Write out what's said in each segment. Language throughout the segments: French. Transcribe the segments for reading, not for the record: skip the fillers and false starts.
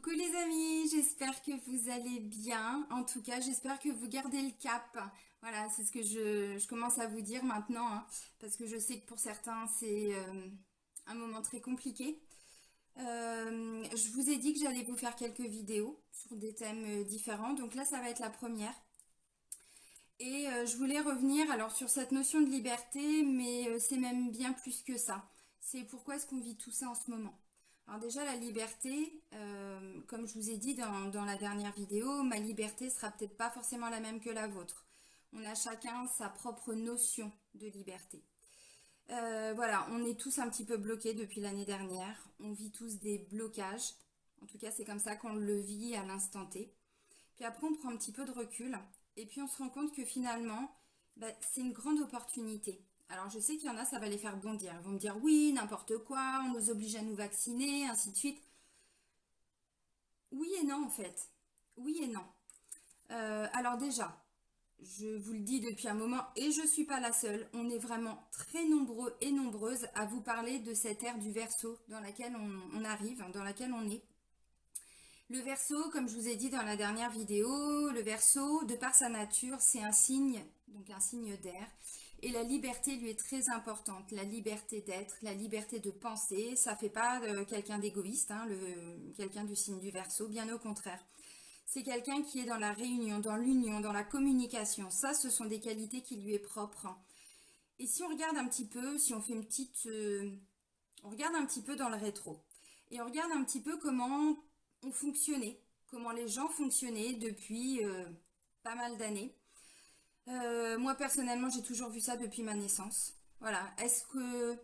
Coucou les amis, j'espère que vous allez bien. En tout cas, j'espère que vous gardez le cap. Voilà, c'est ce que je commence à vous dire maintenant, hein, parce que je sais que pour certains, c'est un moment très compliqué. Je vous ai dit que j'allais vous faire quelques vidéos sur des thèmes différents. Donc là, ça va être la première. Et je voulais revenir alors sur cette notion de liberté, mais c'est même bien plus que ça. C'est pourquoi est-ce qu'on vit tout ça en ce moment. Alors déjà la liberté, comme je vous ai dit dans la dernière vidéo, ma liberté sera peut-être pas forcément la même que la vôtre. On a chacun sa propre notion de liberté. Voilà, on est tous un petit peu bloqués depuis l'année dernière. On vit tous des blocages. En tout cas, c'est comme ça qu'on le vit à l'instant T. Puis après, on prend un petit peu de recul et puis on se rend compte que finalement, c'est une grande opportunité. Alors je sais qu'il y en a, ça va les faire bondir. Ils vont me dire oui, n'importe quoi, on nous oblige à nous vacciner, ainsi de suite. Oui et non en fait. Oui et non. Alors déjà, je vous le dis depuis un moment et je ne suis pas la seule. On est vraiment très nombreux et nombreuses à vous parler de cette ère du Verseau dans laquelle on arrive, dans laquelle on est. Le Verseau, comme je vous ai dit dans la dernière vidéo, le Verseau, de par sa nature, c'est un signe, donc un signe d'air. Et la liberté lui est très importante, la liberté d'être, la liberté de penser. Ça ne fait pas quelqu'un d'égoïste, hein, quelqu'un du signe du Verseau, bien au contraire. C'est quelqu'un qui est dans la réunion, dans l'union, dans la communication. Ça, ce sont des qualités qui lui est propres. Et si on regarde un petit peu, si on fait une petite... on regarde un petit peu dans le rétro. Et on regarde un petit peu comment on fonctionnait, comment les gens fonctionnaient depuis pas mal d'années. Moi personnellement, j'ai toujours vu ça depuis ma naissance. Voilà. Est-ce que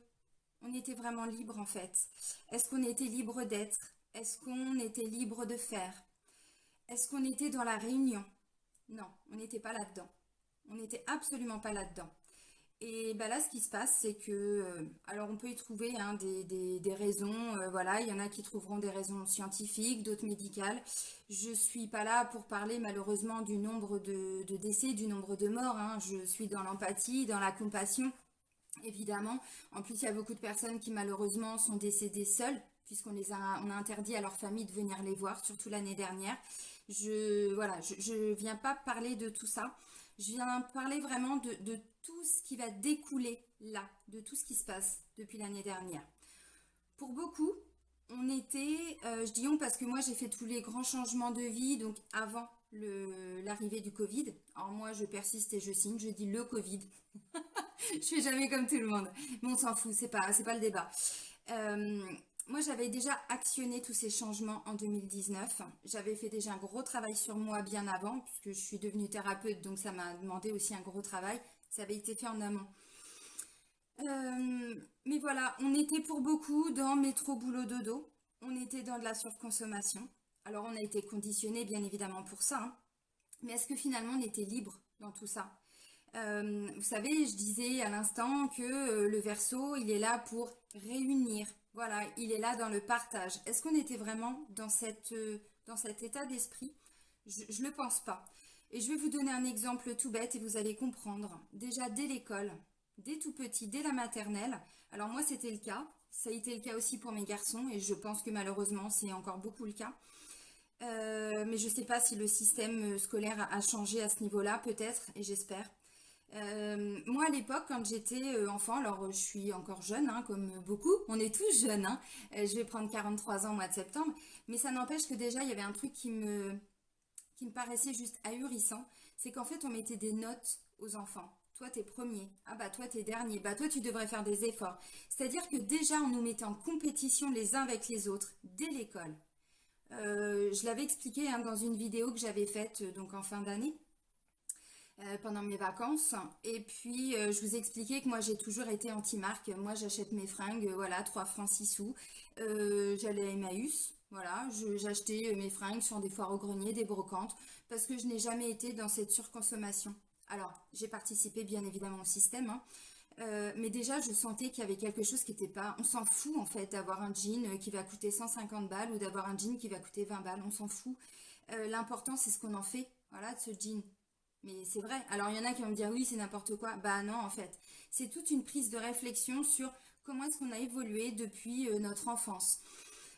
on était vraiment libre en fait? Est-ce qu'on était libre d'être? Est-ce qu'on était libre de faire? Est-ce qu'on était dans la réunion? Non, on n'était pas là-dedans. On n'était absolument pas là-dedans. Et ben là, ce qui se passe, c'est que, alors on peut y trouver hein, des raisons, voilà, il y en a qui trouveront des raisons scientifiques, d'autres médicales. Je suis pas là pour parler malheureusement du nombre de décès, du nombre de morts, hein. Je suis dans l'empathie, dans la compassion, évidemment. En plus, il y a beaucoup de personnes qui malheureusement sont décédées seules, on a interdit à leur famille de venir les voir, surtout l'année dernière. Voilà, je viens pas parler de tout ça. Je viens parler vraiment de tout ce qui va découler là, de tout ce qui se passe depuis l'année dernière. Pour beaucoup, on était, je dis on parce que moi j'ai fait tous les grands changements de vie, donc avant l'arrivée du Covid. Alors moi je persiste et je signe, je dis le Covid. Je fais jamais comme tout le monde, mais on s'en fout, c'est pas le débat. Euh, Moi, j'avais déjà actionné tous ces changements en 2019. J'avais fait déjà un gros travail sur moi bien avant, puisque je suis devenue thérapeute, donc ça m'a demandé aussi un gros travail. Ça avait été fait en amont. Mais voilà, on était pour beaucoup dans métro boulot dodo. On était dans de la surconsommation. Alors, on a été conditionné bien évidemment pour ça, hein. Mais est-ce que finalement on était libre dans tout ça? Vous savez, je disais à l'instant que le Verseau, il est là pour réunir. Voilà, il est là dans le partage. Est-ce qu'on était vraiment dans cet état d'esprit? Je ne le pense pas. Et je vais vous donner un exemple tout bête et vous allez comprendre. Déjà dès l'école, dès tout petit, dès la maternelle. Alors moi, c'était le cas. Ça a été le cas aussi pour mes garçons et je pense que malheureusement, c'est encore beaucoup le cas. Mais je ne sais pas si le système scolaire a changé à ce niveau-là, peut-être, et j'espère. Moi, à l'époque, quand j'étais enfant, alors je suis encore jeune, hein, comme beaucoup, on est tous jeunes, hein. Je vais prendre 43 ans au mois de septembre, mais ça n'empêche que déjà, il y avait un truc qui me paraissait juste ahurissant, c'est qu'en fait, on mettait des notes aux enfants. Toi, t'es premier. Ah bah toi, t'es dernier. Bah toi, tu devrais faire des efforts. C'est-à-dire que déjà, on nous mettait en compétition les uns avec les autres dès l'école. Je l'avais expliqué hein, dans une vidéo que j'avais faite donc en fin d'année pendant mes vacances. Et puis, je vous ai expliqué que moi, j'ai toujours été anti-marque. Moi, j'achète mes fringues, voilà, 3 francs 6 sous. J'allais à Emmaüs, voilà, j'achetais mes fringues sur des foires au grenier, des brocantes, parce que je n'ai jamais été dans cette surconsommation. Alors, j'ai participé bien évidemment au système, hein, mais déjà, je sentais qu'il y avait quelque chose qui n'était pas... On s'en fout en fait d'avoir un jean qui va coûter 150 balles ou d'avoir un jean qui va coûter 20 balles. On s'en fout. L'important, c'est ce qu'on en fait, voilà, de ce jean. Mais c'est vrai. Alors, il y en a qui vont me dire oui, c'est n'importe quoi. Bah non, en fait. C'est toute une prise de réflexion sur comment est-ce qu'on a évolué depuis notre enfance.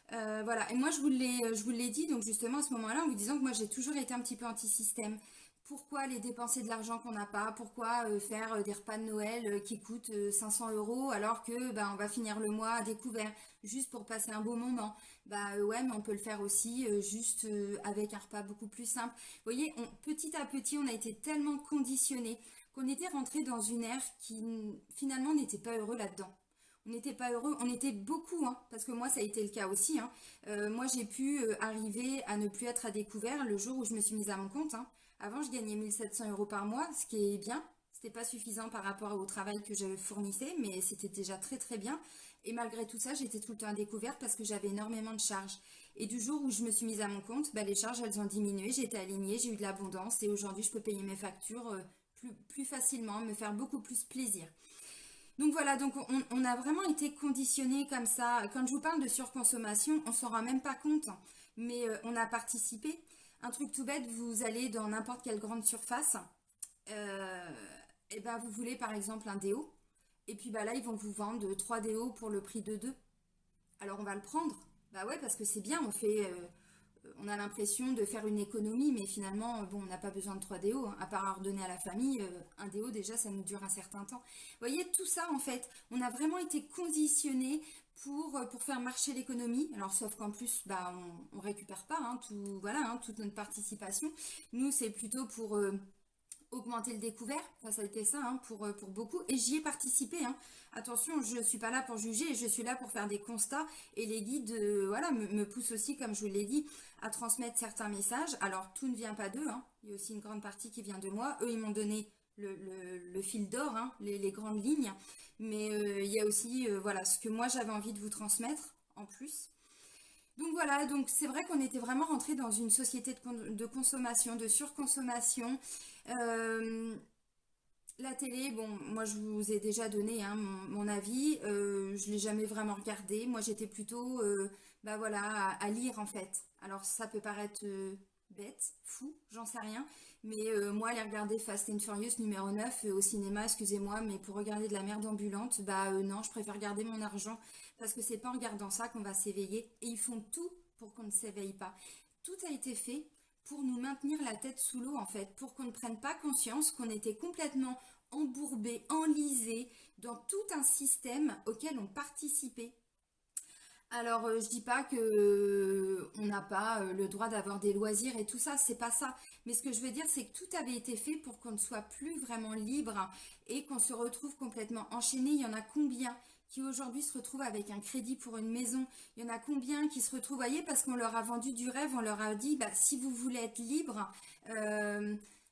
Voilà, et moi je vous l'ai dit donc justement à ce moment-là en vous disant que moi j'ai toujours été un petit peu anti-système. Pourquoi aller dépenser de l'argent qu'on n'a pas? Pourquoi faire des repas de Noël qui coûtent 500 euros alors que bah, on va finir le mois à découvert juste pour passer un beau moment? Bah ouais, mais on peut le faire aussi juste avec un repas beaucoup plus simple. Vous voyez, petit à petit, on a été tellement conditionnés qu'on était rentré dans une ère qui finalement n'était pas heureux là-dedans. On n'était pas heureux, on était beaucoup, hein, parce que moi ça a été le cas aussi, hein. Moi j'ai pu arriver à ne plus être à découvert le jour où je me suis mise à mon compte, hein. Avant je gagnais 1 700 € par mois, ce qui est bien. C'était pas suffisant par rapport au travail que je fournissais, mais c'était déjà très très bien. Et malgré tout ça, j'étais tout le temps à découvert parce que j'avais énormément de charges. Et du jour où je me suis mise à mon compte, bah, les charges elles ont diminué, j'ai été alignée, j'ai eu de l'abondance et aujourd'hui je peux payer mes factures plus facilement, me faire beaucoup plus plaisir. Donc voilà, donc on a vraiment été conditionné comme ça. Quand je vous parle de surconsommation, on s'en rend même pas compte, mais on a participé. Un truc tout bête, vous allez dans n'importe quelle grande surface, euh, et ben vous voulez par exemple un déo, et puis bah là ils vont vous vendre 3 déos pour le prix de 2. Alors on va le prendre. Bah ouais, parce que c'est bien, on a l'impression de faire une économie, mais finalement, bon, on n'a pas besoin de 3 déos, hein, à part à redonner à la famille. Un déo, déjà, ça nous dure un certain temps. Vous voyez, tout ça, en fait, on a vraiment été conditionné pour faire marcher l'économie. Alors, sauf qu'en plus, bah, on récupère pas hein, tout, voilà, hein, toute notre participation. Nous, c'est plutôt pour augmenter le découvert. Enfin, ça a été ça hein, pour beaucoup. Et j'y ai participé. Hein. Attention, je ne suis pas là pour juger, je suis là pour faire des constats. Et les guides voilà, me poussent aussi, comme je vous l'ai dit, à transmettre certains messages. Alors, tout ne vient pas d'eux. Hein. Il y a aussi une grande partie qui vient de moi. Eux, ils m'ont donné le fil d'or, hein, les grandes lignes. Mais il y a aussi voilà, ce que moi, j'avais envie de vous transmettre en plus. Donc voilà, donc c'est vrai qu'on était vraiment rentré dans une société de consommation, de surconsommation. Euh, la télé, bon, moi je vous ai déjà donné hein, mon avis, je l'ai jamais vraiment regardé. Moi j'étais plutôt, bah voilà, à lire en fait. Alors ça peut paraître bête, fou, j'en sais rien, mais moi aller regarder Fast and Furious numéro 9 au cinéma, excusez-moi, mais pour regarder de la merde ambulante, bah non, je préfère garder mon argent parce que c'est pas en regardant ça qu'on va s'éveiller et ils font tout pour qu'on ne s'éveille pas. Tout a été fait pour nous maintenir la tête sous l'eau en fait, pour qu'on ne prenne pas conscience qu'on était complètement embourbé, enlisé dans tout un système auquel on participait. Alors, je dis pas que on n'a pas le droit d'avoir des loisirs et tout ça, c'est pas ça. Mais ce que je veux dire, c'est que tout avait été fait pour qu'on ne soit plus vraiment libre et qu'on se retrouve complètement enchaîné. Il y en a combien qui aujourd'hui se retrouvent avec un crédit pour une maison? Il y en a combien qui se retrouvent, voyez, parce qu'on leur a vendu du rêve, on leur a dit, bah, si vous voulez être libre,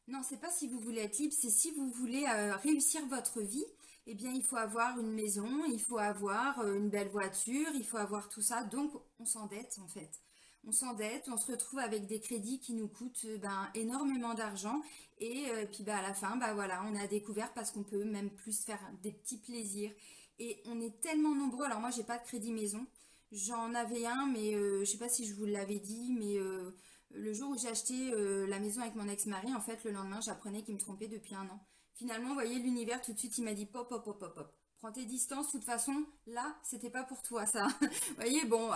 non, c'est pas si vous voulez être libre, c'est si vous voulez réussir votre vie eh bien, il faut avoir une maison, il faut avoir une belle voiture, il faut avoir tout ça. Donc, on s'endette en fait. On s'endette, on se retrouve avec des crédits qui nous coûtent ben, énormément d'argent. Et puis bah, à la fin, bah, voilà, on a découvert parce qu'on peut même plus faire des petits plaisirs. Et on est tellement nombreux. Alors moi, j'ai pas de crédit maison. J'en avais un, mais je sais pas si je vous l'avais dit, mais le jour où j'ai acheté la maison avec mon ex-mari, en fait, le lendemain, j'apprenais qu'il me trompait depuis un an. Finalement, vous voyez, l'univers, tout de suite, il m'a dit pop, pop, pop, pop, pop. Prends tes distances, de toute façon, là, c'était pas pour toi, ça. Vous voyez, bon,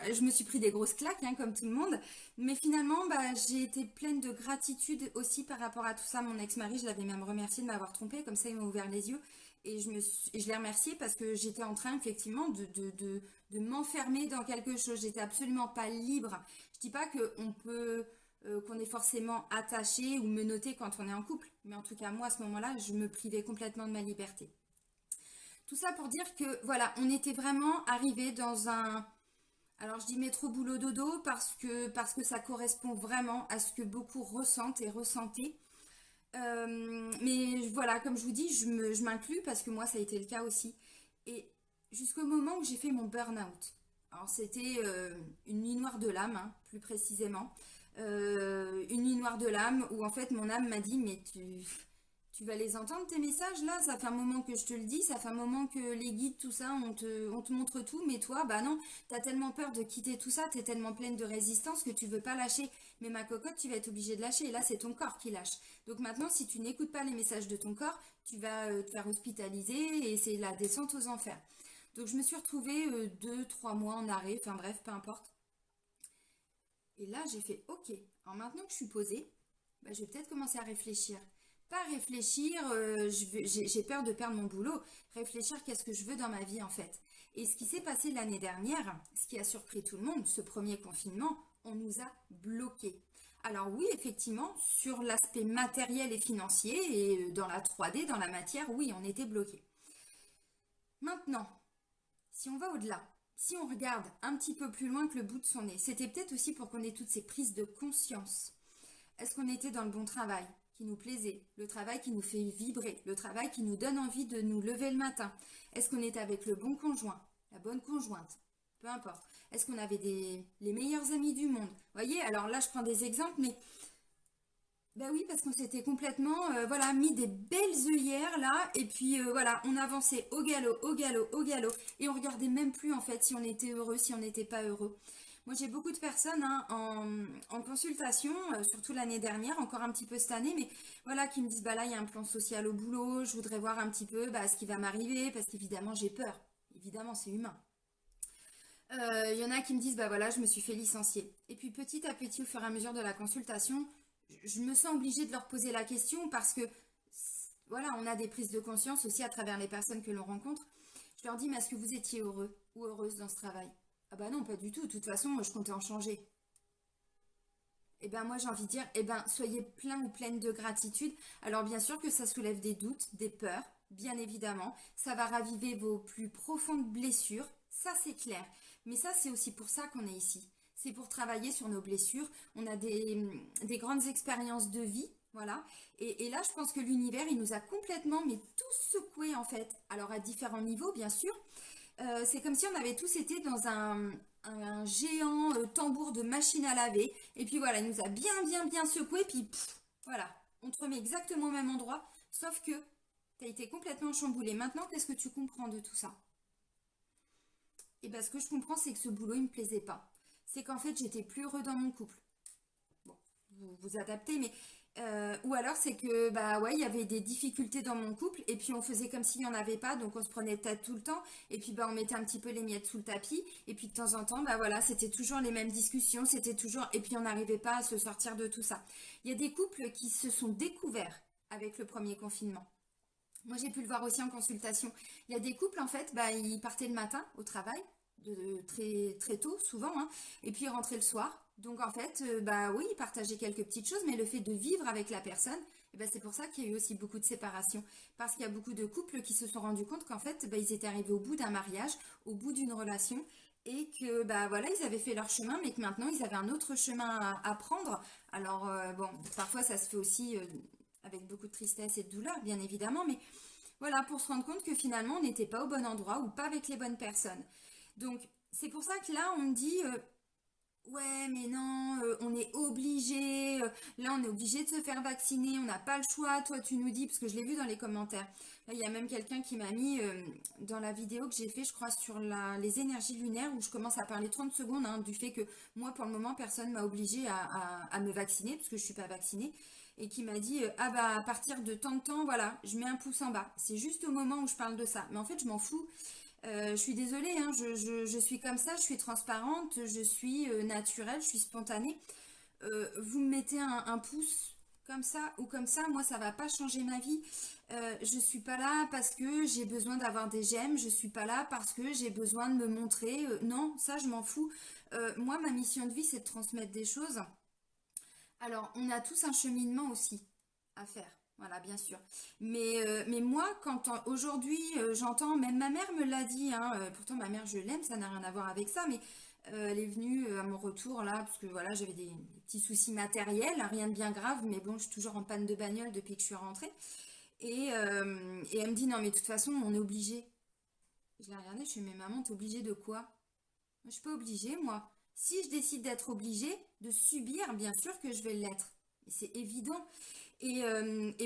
je me suis pris des grosses claques, hein, comme tout le monde. Mais finalement, bah, j'ai été pleine de gratitude aussi par rapport à tout ça. Mon ex-mari, je l'avais même remercié de m'avoir trompée, comme ça, il m'a ouvert les yeux. Et je l'ai remercié parce que j'étais en train, effectivement, de m'enfermer dans quelque chose. J'étais absolument pas libre. Je dis pas qu'on peut qu'on est forcément attaché ou menotté quand on est en couple. Mais en tout cas, moi, à ce moment-là, je me privais complètement de ma liberté. Tout ça pour dire que, voilà, on était vraiment arrivé dans un... Alors, je dis métro boulot dodo parce que ça correspond vraiment à ce que beaucoup ressentent et ressentaient. Mais voilà, comme je vous dis, je m'inclus parce que moi, ça a été le cas aussi. Et jusqu'au moment où j'ai fait mon burn-out. Alors, c'était une nuit noire de l'âme, hein, plus précisément. Une nuit noire de l'âme où en fait mon âme m'a dit mais tu vas les entendre tes messages là, ça fait un moment que je te le dis, ça fait un moment que les guides, tout ça, on te montre tout, mais toi, bah non, t'as tellement peur de quitter tout ça, t'es tellement pleine de résistance que tu veux pas lâcher. Mais ma cocotte, tu vas être obligée de lâcher, et là c'est ton corps qui lâche. Donc maintenant, si tu n'écoutes pas les messages de ton corps, tu vas te faire hospitaliser et c'est la descente aux enfers. Donc je me suis retrouvée 2, 3 mois en arrêt, enfin bref, peu importe. Et là, j'ai fait OK. Alors maintenant que je suis posée, bah, je vais peut-être commencer à réfléchir. Pas réfléchir, j'ai peur de perdre mon boulot. Réfléchir, qu'est-ce que je veux dans ma vie en fait. Et ce qui s'est passé l'année dernière, ce qui a surpris tout le monde, ce premier confinement, on nous a bloqués. Alors oui, effectivement, sur l'aspect matériel et financier, et dans la 3D, dans la matière, oui, on était bloqués. Maintenant, si on va au-delà, si on regarde un petit peu plus loin que le bout de son nez, c'était peut-être aussi pour qu'on ait toutes ces prises de conscience. Est-ce qu'on était dans le bon travail qui nous plaisait, le travail qui nous fait vibrer, le travail qui nous donne envie de nous lever le matin? Est-ce qu'on était avec le bon conjoint, la bonne conjointe? Peu importe. Est-ce qu'on avait les meilleurs amis du monde? Vous voyez, alors là, je prends des exemples, mais ben oui, parce qu'on s'était complètement voilà, mis des belles œillères là, et puis voilà, on avançait au galop, au galop, au galop, et on regardait même plus en fait si on était heureux, si on n'était pas heureux. Moi j'ai beaucoup de personnes hein, en consultation, surtout l'année dernière, encore un petit peu cette année, mais voilà, qui me disent bah là il y a un plan social au boulot, je voudrais voir un petit peu bah, ce qui va m'arriver, parce qu'évidemment j'ai peur, évidemment c'est humain. Il y en a qui me disent, bah voilà, je me suis fait licencier. Et puis petit à petit, au fur et à mesure de la consultation, je me sens obligée de leur poser la question parce que, voilà, on a des prises de conscience aussi à travers les personnes que l'on rencontre. Je leur dis, mais est-ce que vous étiez heureux ou heureuse dans ce travail? Ah bah non, pas du tout. De toute façon, moi, je comptais en changer. Eh ben moi j'ai envie de dire, eh ben soyez plein ou pleine de gratitude. Alors bien sûr que ça soulève des doutes, des peurs, bien évidemment. Ça va raviver vos plus profondes blessures, ça c'est clair. Mais ça c'est aussi pour ça qu'on est ici. C'est pour travailler sur nos blessures. On a des grandes expériences de vie, voilà. Et là je pense que l'univers il nous a complètement, mais tous secoués en fait. Alors à différents niveaux bien sûr. C'est comme si on avait tous été dans un géant tambour de machine à laver. Et puis voilà, il nous a bien, bien, bien secoué. Puis pff, voilà, on te remet exactement au même endroit. Sauf que tu as été complètement chamboulé. Maintenant, qu'est-ce que tu comprends de tout ça? Et bien, ce que je comprends, c'est que ce boulot, il me plaisait pas. C'est qu'en fait, j'étais plus heureux dans mon couple. Bon, vous vous adaptez, mais ou alors c'est que bah ouais, il y avait des difficultés dans mon couple et puis on faisait comme s'il n'y en avait pas, donc on se prenait tête tout le temps et puis bah on mettait un petit peu les miettes sous le tapis et puis de temps en temps bah voilà, c'était toujours les mêmes discussions, c'était toujours et puis on n'arrivait pas à se sortir de tout ça. Il y a des couples qui se sont découverts avec le premier confinement. Moi, j'ai pu le voir aussi en consultation. Il y a des couples, en fait, bah, ils partaient le matin au travail, très, très tôt, souvent, hein, et puis ils rentraient le soir. Donc, en fait, bah oui, ils partageaient quelques petites choses, mais le fait de vivre avec la personne, eh ben, c'est pour ça qu'il y a eu aussi beaucoup de séparations. Parce qu'il y a beaucoup de couples qui se sont rendus compte qu'en fait, bah, ils étaient arrivés au bout d'un mariage, au bout d'une relation, et que bah voilà, ils avaient fait leur chemin, mais que maintenant, ils avaient un autre chemin à prendre. Alors, bon, parfois, ça se fait aussi avec beaucoup de tristesse et de douleur, bien évidemment, mais voilà, pour se rendre compte que finalement, on n'était pas au bon endroit ou pas avec les bonnes personnes. Donc, c'est pour ça que là, on me dit, ouais, mais non, on est obligé, là, on est obligé de se faire vacciner, on n'a pas le choix, toi, tu nous dis, parce que je l'ai vu dans les commentaires. Là, il y a même quelqu'un qui m'a mis dans la vidéo que j'ai fait, je crois, sur les énergies lunaires, où je commence à parler 30 secondes hein, du fait que moi, pour le moment, personne m'a obligé à me vacciner, parce que je ne suis pas vaccinée et qui m'a dit ah bah à partir de tant de temps voilà je mets un pouce en bas, c'est juste au moment où je parle de ça, mais en fait je m'en fous. Je suis désolée hein, je suis comme ça, je suis transparente, je suis naturelle, je suis spontanée. Vous me mettez un pouce comme ça ou comme ça, moi ça va pas changer ma vie. Je suis pas là parce que j'ai besoin d'avoir des j'aime, je suis pas là parce que j'ai besoin de me montrer, non ça je m'en fous. Moi ma mission de vie c'est de transmettre des choses. Alors, on a tous un cheminement aussi à faire. Voilà, bien sûr. Mais moi, quand aujourd'hui j'entends, même ma mère me l'a dit, hein, pourtant ma mère je l'aime, ça n'a rien à voir avec ça, mais elle est venue à mon retour là, parce que voilà, j'avais des petits soucis matériels, hein, rien de bien grave, mais bon, je suis toujours en panne de bagnole depuis que je suis rentrée. Et elle me dit, non mais de toute façon, on est obligé. Je l'ai regardée, je suis, mais maman, t'es obligée de quoi? Je suis pas obligée, moi. Si je décide d'être obligée de subir, bien sûr que je vais l'être. C'est évident. Et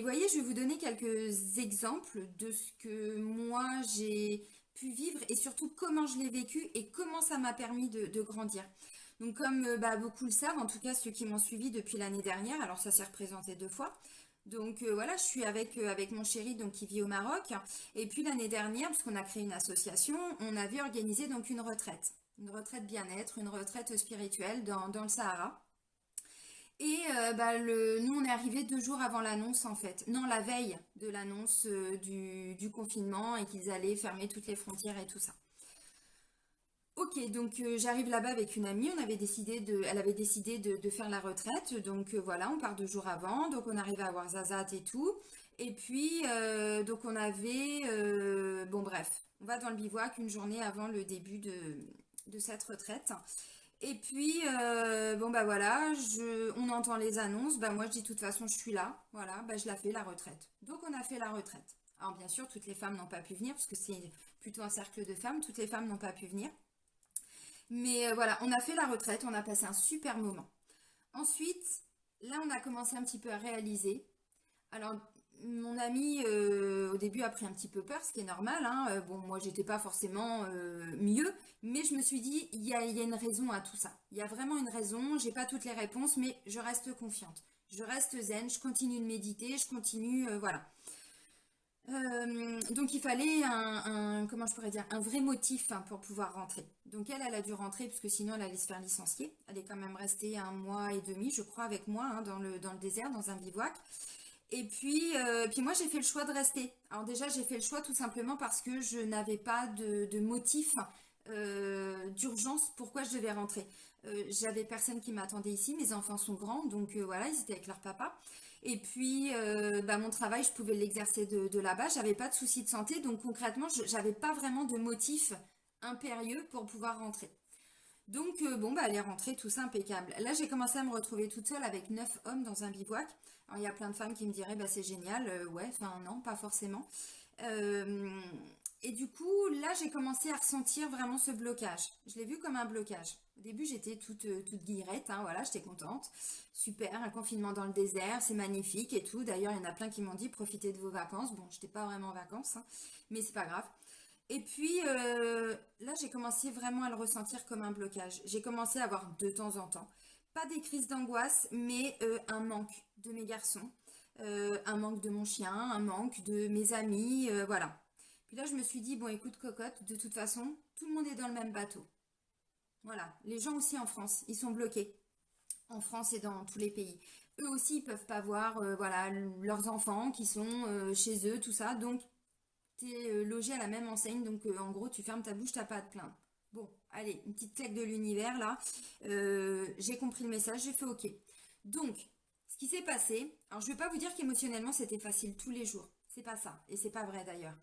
voyez, je vais vous donner quelques exemples de ce que moi j'ai pu vivre et surtout comment je l'ai vécu et comment ça m'a permis de grandir. Donc comme bah, beaucoup le savent, en tout cas ceux qui m'ont suivi depuis l'année dernière, alors ça s'est représenté 2 fois. Donc voilà, je suis avec mon chéri donc, qui vit au Maroc. Et puis l'année dernière, parce qu'on a créé une association, on avait organisé donc une retraite. Une retraite bien-être, une retraite spirituelle dans le Sahara. Et nous, on est arrivé 2 jours avant l'annonce en fait. Non, la veille de l'annonce du confinement et qu'ils allaient fermer toutes les frontières et tout ça. Ok, donc j'arrive là-bas avec une amie, elle avait décidé de faire la retraite, donc voilà, on part 2 jours avant, donc on arrive à voir Zazat et tout, et puis donc on avait, bon bref, on va dans le bivouac une journée avant le début de cette retraite, et puis bon bah voilà, on entend les annonces, bah moi je dis de toute façon je suis là, voilà, bah je la fais la retraite, donc on a fait la retraite. Alors bien sûr, toutes les femmes n'ont pas pu venir, parce que c'est plutôt un cercle de femmes, toutes les femmes n'ont pas pu venir. Mais voilà, on a fait la retraite, on a passé un super moment. Ensuite, là, on a commencé un petit peu à réaliser. Alors, mon ami, au début, a pris un petit peu peur, ce qui est normal, hein. Bon, moi, j'étais pas forcément mieux, mais je me suis dit, il y a une raison à tout ça. Il y a vraiment une raison. J'ai pas toutes les réponses, mais je reste confiante. Je reste zen, je continue de méditer, je continue, voilà. Donc il fallait comment je pourrais dire, un vrai motif hein, pour pouvoir rentrer. Donc elle a dû rentrer puisque sinon elle allait se faire licencier. Elle est quand même restée 1 mois et demi, je crois, avec moi hein, dans le désert, dans un bivouac. Et puis moi j'ai fait le choix de rester. Alors déjà j'ai fait le choix tout simplement parce que je n'avais pas de motif d'urgence pourquoi je devais rentrer. J'avais personne qui m'attendait ici, mes enfants sont grands, donc voilà, ils étaient avec leur papa. Et puis mon travail, je pouvais l'exercer de là-bas, j'avais pas de soucis de santé, donc concrètement, j'avais pas vraiment de motif impérieux pour pouvoir rentrer. Donc bon, bah elle est rentrée, tout ça impeccable. Là, j'ai commencé à me retrouver toute seule avec 9 hommes dans un bivouac. Alors il y a plein de femmes qui me diraient, bah c'est génial, ouais, enfin non, pas forcément. Euh, et du coup, là, j'ai commencé à ressentir vraiment ce blocage. Je l'ai vu comme un blocage. Au début, j'étais toute guillerette, hein, voilà, j'étais contente. Super, un confinement dans le désert, c'est magnifique et tout. D'ailleurs, il y en a plein qui m'ont dit profitez de vos vacances. Bon, j'étais pas vraiment en vacances, hein, mais c'est pas grave. Et puis là, j'ai commencé vraiment à le ressentir comme un blocage. J'ai commencé à avoir de temps en temps, pas des crises d'angoisse, mais un manque de mes garçons, un manque de mon chien, un manque de mes amis, voilà. Puis là, je me suis dit, bon, écoute, cocotte, de toute façon, tout le monde est dans le même bateau. Voilà, les gens aussi en France, ils sont bloqués. En France et dans tous les pays. Eux aussi, ils peuvent pas voir, voilà, leurs enfants qui sont chez eux, tout ça. Donc, tu es logé à la même enseigne. Donc, en gros, tu fermes ta bouche, t'as pas à te plaindre. Bon, allez, une petite claque de l'univers là. J'ai compris le message, j'ai fait OK. Donc, ce qui s'est passé, alors je vais pas vous dire qu'émotionnellement c'était facile tous les jours. C'est pas ça. Et c'est pas vrai d'ailleurs.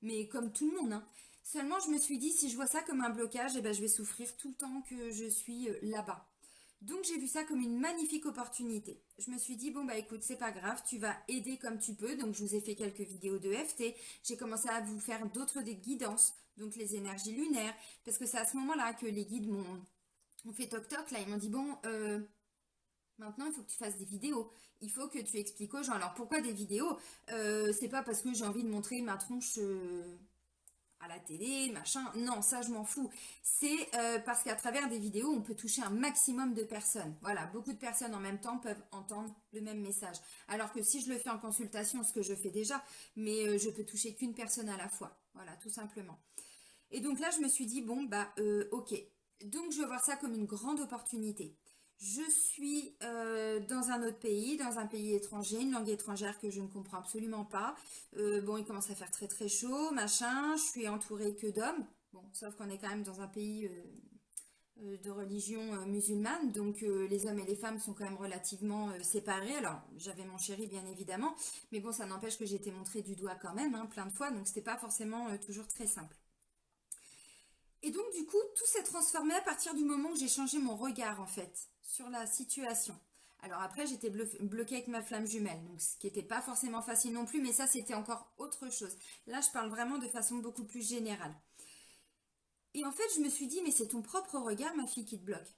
Mais comme tout le monde, hein. Seulement, je me suis dit, si je vois ça comme un blocage, eh ben, je vais souffrir tout le temps que je suis là-bas. Donc j'ai vu ça comme une magnifique opportunité. Je me suis dit, bon bah écoute, c'est pas grave, tu vas aider comme tu peux. Donc je vous ai fait quelques vidéos de FT. J'ai commencé à vous faire d'autres des guidances, donc les énergies lunaires. Parce que c'est à ce moment-là que les guides ont fait toc toc. Là, ils m'ont dit, bon, maintenant il faut que tu fasses des vidéos. Il faut que tu expliques aux gens. Alors pourquoi des vidéos? C'est pas parce que j'ai envie de montrer ma tronche à la télé, machin. Non, ça, je m'en fous. C'est parce qu'à travers des vidéos, on peut toucher un maximum de personnes. Voilà, beaucoup de personnes en même temps peuvent entendre le même message. Alors que si je le fais en consultation, ce que je fais déjà, mais je peux toucher qu'une personne à la fois. Voilà, tout simplement. Et donc là, je me suis dit, bon, bah, ok. Donc, je vais voir ça comme une grande opportunité. Je suis dans un autre pays, dans un pays étranger, une langue étrangère que je ne comprends absolument pas. Bon, il commence à faire très très chaud, machin. Je suis entourée que d'hommes. Bon, sauf qu'on est quand même dans un pays de religion musulmane, donc les hommes et les femmes sont quand même relativement séparés. Alors, j'avais mon chéri bien évidemment, mais bon, ça n'empêche que j'ai été montrée du doigt quand même, hein, plein de fois, donc c'était pas forcément toujours très simple. Et donc, du coup, tout s'est transformé à partir du moment où j'ai changé mon regard, en fait, sur la situation. Alors après, j'étais bloquée avec ma flamme jumelle, donc ce qui n'était pas forcément facile non plus, mais ça, c'était encore autre chose. Là, je parle vraiment de façon beaucoup plus générale. Et en fait, je me suis dit, mais c'est ton propre regard, ma fille, qui te bloque.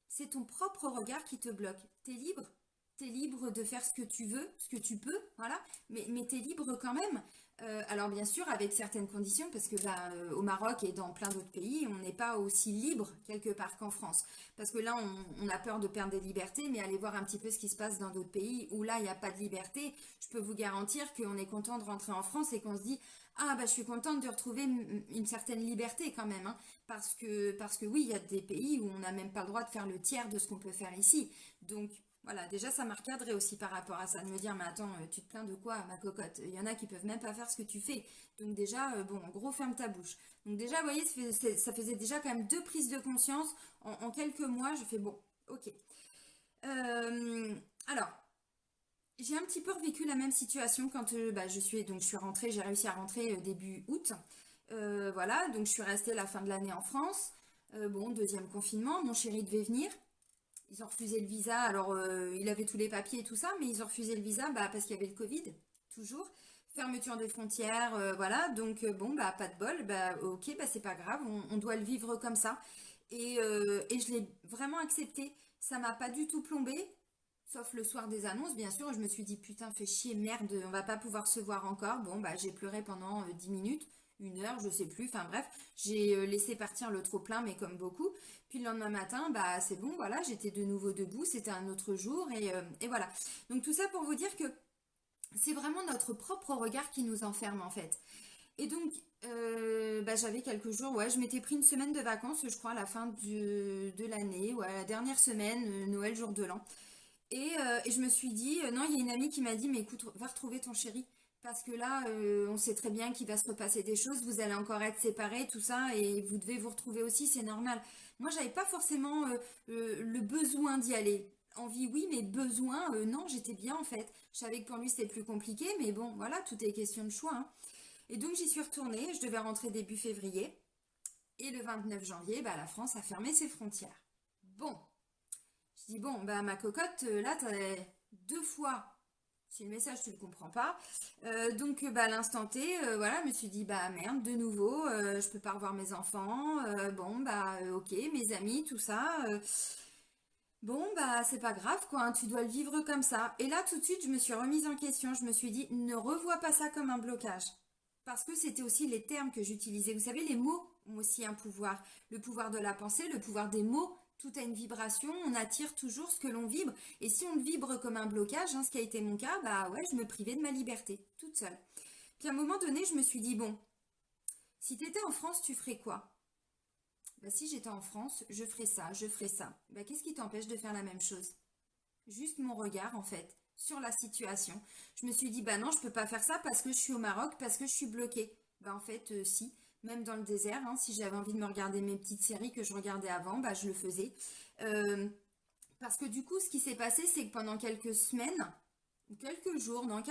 C'est ton propre regard qui te bloque. T'es libre, t'es libre de faire ce que tu veux, ce que tu peux, voilà, mais t'es libre quand même. Alors bien sûr avec certaines conditions parce que au Maroc et dans plein d'autres pays on n'est pas aussi libre quelque part qu'en France parce que là on a peur de perdre des libertés mais allez voir un petit peu ce qui se passe dans d'autres pays où là il n'y a pas de liberté. Je peux vous garantir qu'on est content de rentrer en France et qu'on se dit ah bah je suis contente de retrouver une certaine liberté quand même hein, parce que oui il y a des pays où on n'a même pas le droit de faire le tiers de ce qu'on peut faire ici donc voilà, déjà ça m'a recadré aussi par rapport à ça, de me dire, mais attends, tu te plains de quoi, ma cocotte? Il y en a qui peuvent même pas faire ce que tu fais. Donc déjà, bon, en gros, ferme ta bouche. Donc déjà, vous voyez, ça faisait déjà quand même deux prises de conscience. En quelques mois, je fais, bon, ok. Alors, j'ai un petit peu revécu la même situation quand je suis rentrée, j'ai réussi à rentrer début août. Voilà, donc je suis restée la fin de l'année en France. Bon, deuxième confinement, mon chéri devait venir. Ils ont refusé le visa. Alors, il avait tous les papiers et tout ça, mais ils ont refusé le visa parce qu'il y avait le Covid, toujours. Fermeture des frontières, voilà. Donc, bon, pas de bol. Ok, c'est pas grave, on doit le vivre comme ça. Et je l'ai vraiment accepté. Ça m'a pas du tout plombé, sauf le soir des annonces, bien sûr. Je me suis dit, putain, fais chier, merde, on va pas pouvoir se voir encore. Bon, j'ai pleuré pendant 10 minutes. Une heure, je sais plus, enfin bref, j'ai laissé partir le trop plein, mais comme beaucoup. Puis le lendemain matin, c'est bon, voilà, j'étais de nouveau debout, c'était un autre jour, et voilà. Donc tout ça pour vous dire que c'est vraiment notre propre regard qui nous enferme en fait. Et donc, j'avais quelques jours, ouais, je m'étais pris une semaine de vacances, je crois, à la fin de l'année, ouais, la dernière semaine, Noël, jour de l'an. Et je me suis dit, non, il y a une amie qui m'a dit, mais écoute, va retrouver ton chéri. Parce que là, on sait très bien qu'il va se repasser des choses, vous allez encore être séparés, tout ça, et vous devez vous retrouver aussi, c'est normal. Moi, j'avais pas forcément le besoin d'y aller. Envie, oui, mais besoin, non, j'étais bien en fait. Je savais que pour lui, c'était plus compliqué, mais bon, voilà, tout est question de choix, hein. Et donc, j'y suis retournée, je devais rentrer début février, et le 29 janvier, la France a fermé ses frontières. Bon, je dis, bon, ma cocotte, là, t'as deux fois. Si le message, tu ne le comprends pas. Donc, à l'instant T, voilà, je me suis dit, merde, de nouveau, je peux pas revoir mes enfants. Bon, ok, mes amis, tout ça. Bon, c'est pas grave, quoi, hein, tu dois le vivre comme ça. Et là, tout de suite, je me suis remise en question. Je me suis dit, ne revois pas ça comme un blocage. Parce que c'était aussi les termes que j'utilisais. Vous savez, les mots ont aussi un pouvoir. Le pouvoir de la pensée, le pouvoir des mots. Tout a une vibration, on attire toujours ce que l'on vibre. Et si on le vibre comme un blocage, hein, ce qui a été mon cas, ouais, je me privais de ma liberté, toute seule. Puis à un moment donné, je me suis dit, bon, si tu étais en France, tu ferais quoi? Si j'étais en France, je ferais ça, je ferais ça. Qu'est-ce qui t'empêche de faire la même chose? Juste mon regard, en fait, sur la situation. Je me suis dit, non, je peux pas faire ça parce que je suis au Maroc, parce que je suis bloquée. En fait, si. Même dans le désert, hein, si j'avais envie de me regarder mes petites séries que je regardais avant, je le faisais. Parce que du coup, ce qui s'est passé, c'est que pendant quelques semaines, quelques jours, non,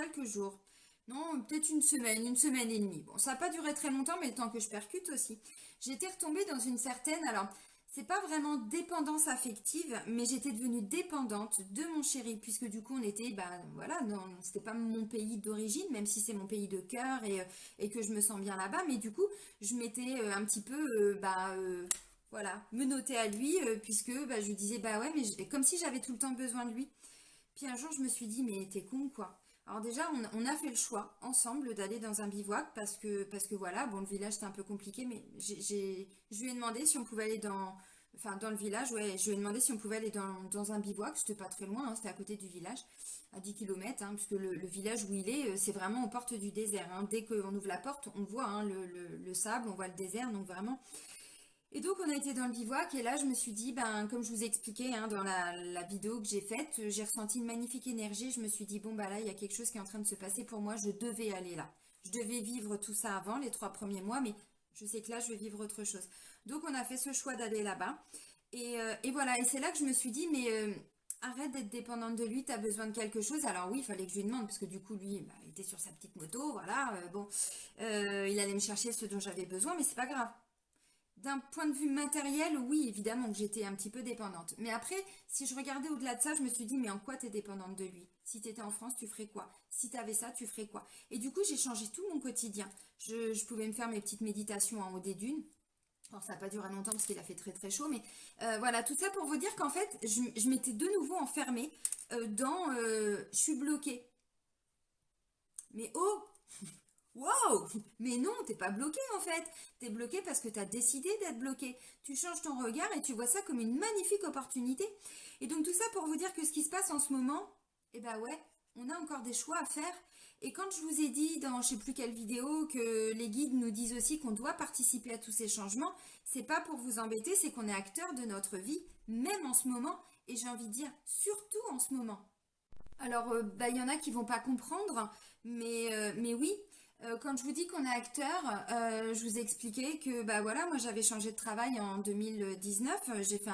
peut-être une semaine et demie. Bon, ça n'a pas duré très longtemps, mais le temps que je percute aussi. J'étais retombée dans une certaine, alors, c'est pas vraiment dépendance affective, mais j'étais devenue dépendante de mon chéri, puisque du coup, on était, voilà, non, c'était pas mon pays d'origine, même si c'est mon pays de cœur et que je me sens bien là-bas, mais du coup, je m'étais un petit peu, voilà, menottée à lui, puisque je lui disais, ouais, mais comme si j'avais tout le temps besoin de lui. Puis un jour, je me suis dit, mais t'es con, quoi. Alors déjà, on a fait le choix ensemble d'aller dans un bivouac parce que voilà, bon, le village c'était un peu compliqué, mais je lui ai demandé si on pouvait aller dans le village, ouais, je lui ai demandé si on pouvait aller dans un bivouac, c'était pas très loin, hein, c'était à côté du village, à 10 km, hein, puisque le village où il est, c'est vraiment aux portes du désert, hein. Dès qu'on ouvre la porte, on voit hein, le sable, on voit le désert, donc vraiment... Et donc on a été dans le bivouac et là je me suis dit, comme je vous ai expliqué hein, dans la vidéo que j'ai faite, j'ai ressenti une magnifique énergie. Je me suis dit, là il y a quelque chose qui est en train de se passer pour moi, je devais aller là. Je devais vivre tout ça avant, les 3 premiers mois, mais je sais que là je vais vivre autre chose. Donc on a fait ce choix d'aller là-bas. Et voilà, et c'est là que je me suis dit, mais arrête d'être dépendante de lui, tu as besoin de quelque chose. Alors oui, il fallait que je lui demande, parce que du coup lui, il était sur sa petite moto, voilà, il allait me chercher ce dont j'avais besoin, mais c'est pas grave. D'un point de vue matériel, oui, évidemment que j'étais un petit peu dépendante. Mais après, si je regardais au-delà de ça, je me suis dit, mais en quoi tu es dépendante de lui? Si tu étais en France, tu ferais quoi? Si tu avais ça, tu ferais quoi? Et du coup, j'ai changé tout mon quotidien. Je pouvais me faire mes petites méditations en haut des dunes. Alors, ça n'a pas duré longtemps parce qu'il a fait très très chaud, mais voilà, tout ça pour vous dire qu'en fait, je m'étais de nouveau enfermée dans je suis bloquée. Mais oh, wow! Mais non, t'es pas bloqué en fait. T'es bloqué parce que t'as décidé d'être bloqué. Tu changes ton regard et tu vois ça comme une magnifique opportunité. Et donc tout ça pour vous dire que ce qui se passe en ce moment, eh ben ouais, on a encore des choix à faire. Et quand je vous ai dit dans je sais plus quelle vidéo que les guides nous disent aussi qu'on doit participer à tous ces changements, c'est pas pour vous embêter, c'est qu'on est acteur de notre vie, même en ce moment, et j'ai envie de dire surtout en ce moment. Alors, bah, il y en a qui vont pas comprendre, mais oui, quand je vous dis qu'on est acteur, je vous ai expliqué que bah voilà, moi j'avais changé de travail en 2019, j'ai fait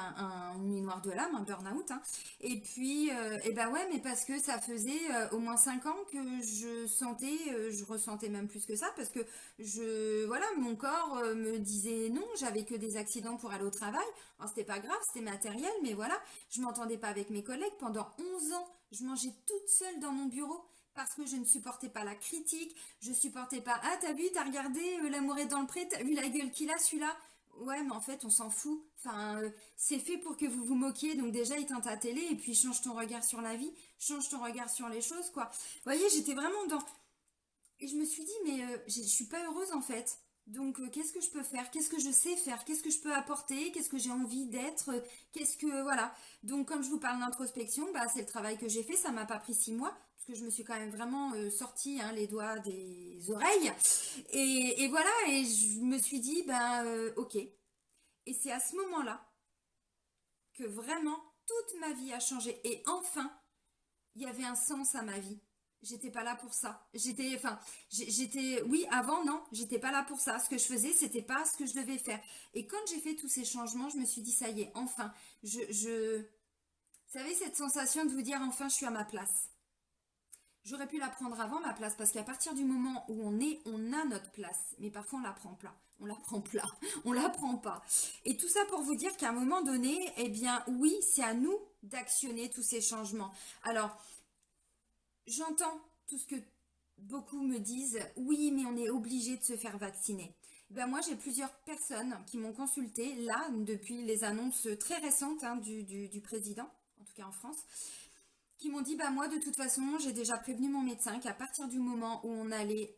une nuit noire de l'âme, un burn-out, hein. Et puis, et bah ouais, mais parce que ça faisait au moins 5 ans que je sentais, je ressentais même plus que ça, parce que voilà, mon corps me disait non, j'avais que des accidents pour aller au travail. Alors c'était pas grave, c'était matériel, mais voilà, je m'entendais pas avec mes collègues pendant 11 ans. Je mangeais toute seule dans mon bureau parce que je ne supportais pas la critique, je supportais pas ah t'as vu, t'as regardé L'amour est dans le pré, t'as vu la gueule qu'il a celui-là. Ouais, mais en fait, on s'en fout. Enfin, c'est fait pour que vous vous moquiez. Donc déjà, éteins ta télé et puis change ton regard sur la vie, change ton regard sur les choses, quoi. Vous voyez, j'étais vraiment dans et je me suis dit, mais je suis pas heureuse en fait. Donc, qu'est-ce que je peux faire? Qu'est-ce que je sais faire? Qu'est-ce que je peux apporter? Qu'est-ce que j'ai envie d'être? Qu'est-ce que... Voilà. Donc, quand je vous parle d'introspection, bah, c'est le travail que j'ai fait. Ça m'a pas pris 6 mois, parce que je me suis quand même vraiment sorti hein, les doigts des oreilles. Et voilà, et je me suis dit, ben, ok. Et c'est à ce moment-là que vraiment toute ma vie a changé. Et enfin, il y avait un sens à ma vie. J'étais pas là pour ça. Oui, avant, non, j'étais pas là pour ça. Ce que je faisais, c'était pas ce que je devais faire. Et quand j'ai fait tous ces changements, je me suis dit, ça y est, enfin, vous savez, cette sensation de vous dire, enfin, je suis à ma place. J'aurais pu la prendre avant ma place parce qu'à partir du moment où on a notre place. Mais parfois on la prend plat. On la prend plat. On la prend pas. Et tout ça pour vous dire qu'à un moment donné, eh bien oui, c'est à nous d'actionner tous ces changements. Alors, j'entends tout ce que beaucoup me disent, oui, mais on est obligé de se faire vacciner. Ben moi, j'ai plusieurs personnes qui m'ont consulté, là, depuis les annonces très récentes hein, du président, en tout cas en France, qui m'ont dit, bah moi, de toute façon, j'ai déjà prévenu mon médecin qu'à partir du moment où on allait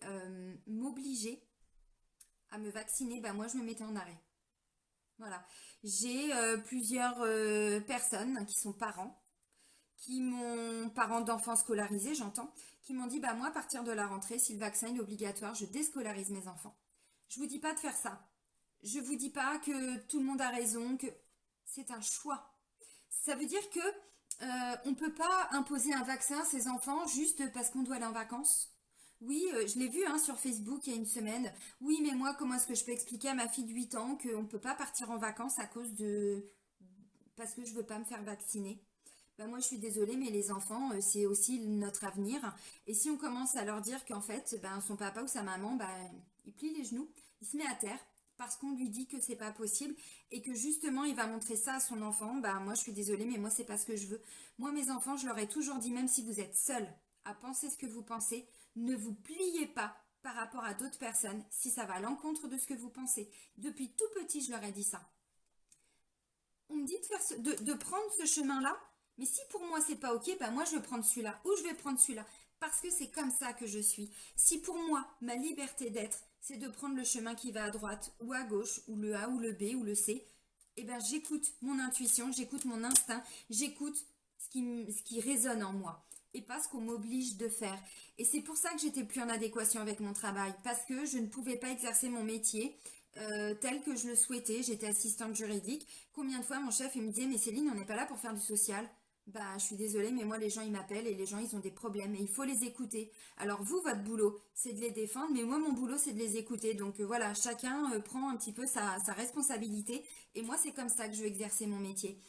m'obliger à me vacciner, bah moi, je me mettais en arrêt. Voilà. J'ai plusieurs personnes qui sont parents parents d'enfants scolarisés, j'entends, qui m'ont dit, bah moi, à partir de la rentrée, si le vaccin est obligatoire, je déscolarise mes enfants. Je vous dis pas de faire ça. Je vous dis pas que tout le monde a raison, que c'est un choix. Ça veut dire que on peut pas imposer un vaccin à ses enfants juste parce qu'on doit aller en vacances. Oui, je l'ai vu hein, sur Facebook il y a une semaine. Oui, mais moi, comment est-ce que je peux expliquer à ma fille de 8 ans qu'on ne peut pas partir en vacances à cause de... parce que je veux pas me faire vacciner? Ben moi, je suis désolée, mais les enfants, c'est aussi notre avenir. Et si on commence à leur dire qu'en fait, ben, son papa ou sa maman, ben, il plie les genoux, il se met à terre parce qu'on lui dit que c'est pas possible et que justement, il va montrer ça à son enfant, ben, moi, je suis désolée, mais moi, c'est pas ce que je veux. Moi, mes enfants, je leur ai toujours dit, même si vous êtes seuls à penser ce que vous pensez, ne vous pliez pas par rapport à d'autres personnes si ça va à l'encontre de ce que vous pensez. Depuis tout petit, je leur ai dit ça. On me dit de prendre ce chemin-là, mais si pour moi c'est pas ok, bah moi je vais prendre celui-là ou je vais prendre celui-là parce que c'est comme ça que je suis. Si pour moi ma liberté d'être c'est de prendre le chemin qui va à droite ou à gauche ou le A ou le B ou le C, eh ben j'écoute mon intuition, j'écoute mon instinct, j'écoute ce qui résonne en moi et pas ce qu'on m'oblige de faire. Et c'est pour ça que j'étais plus en adéquation avec mon travail parce que je ne pouvais pas exercer mon métier tel que je le souhaitais. J'étais assistante juridique. Combien de fois mon chef il me disait mais Céline on n'est pas là pour faire du social. Bah je suis désolée mais moi les gens ils m'appellent et les gens ils ont des problèmes et il faut les écouter. Alors vous votre boulot c'est de les défendre mais moi mon boulot c'est de les écouter. Donc voilà chacun prend un petit peu sa responsabilité et moi c'est comme ça que je veux exercer mon métier.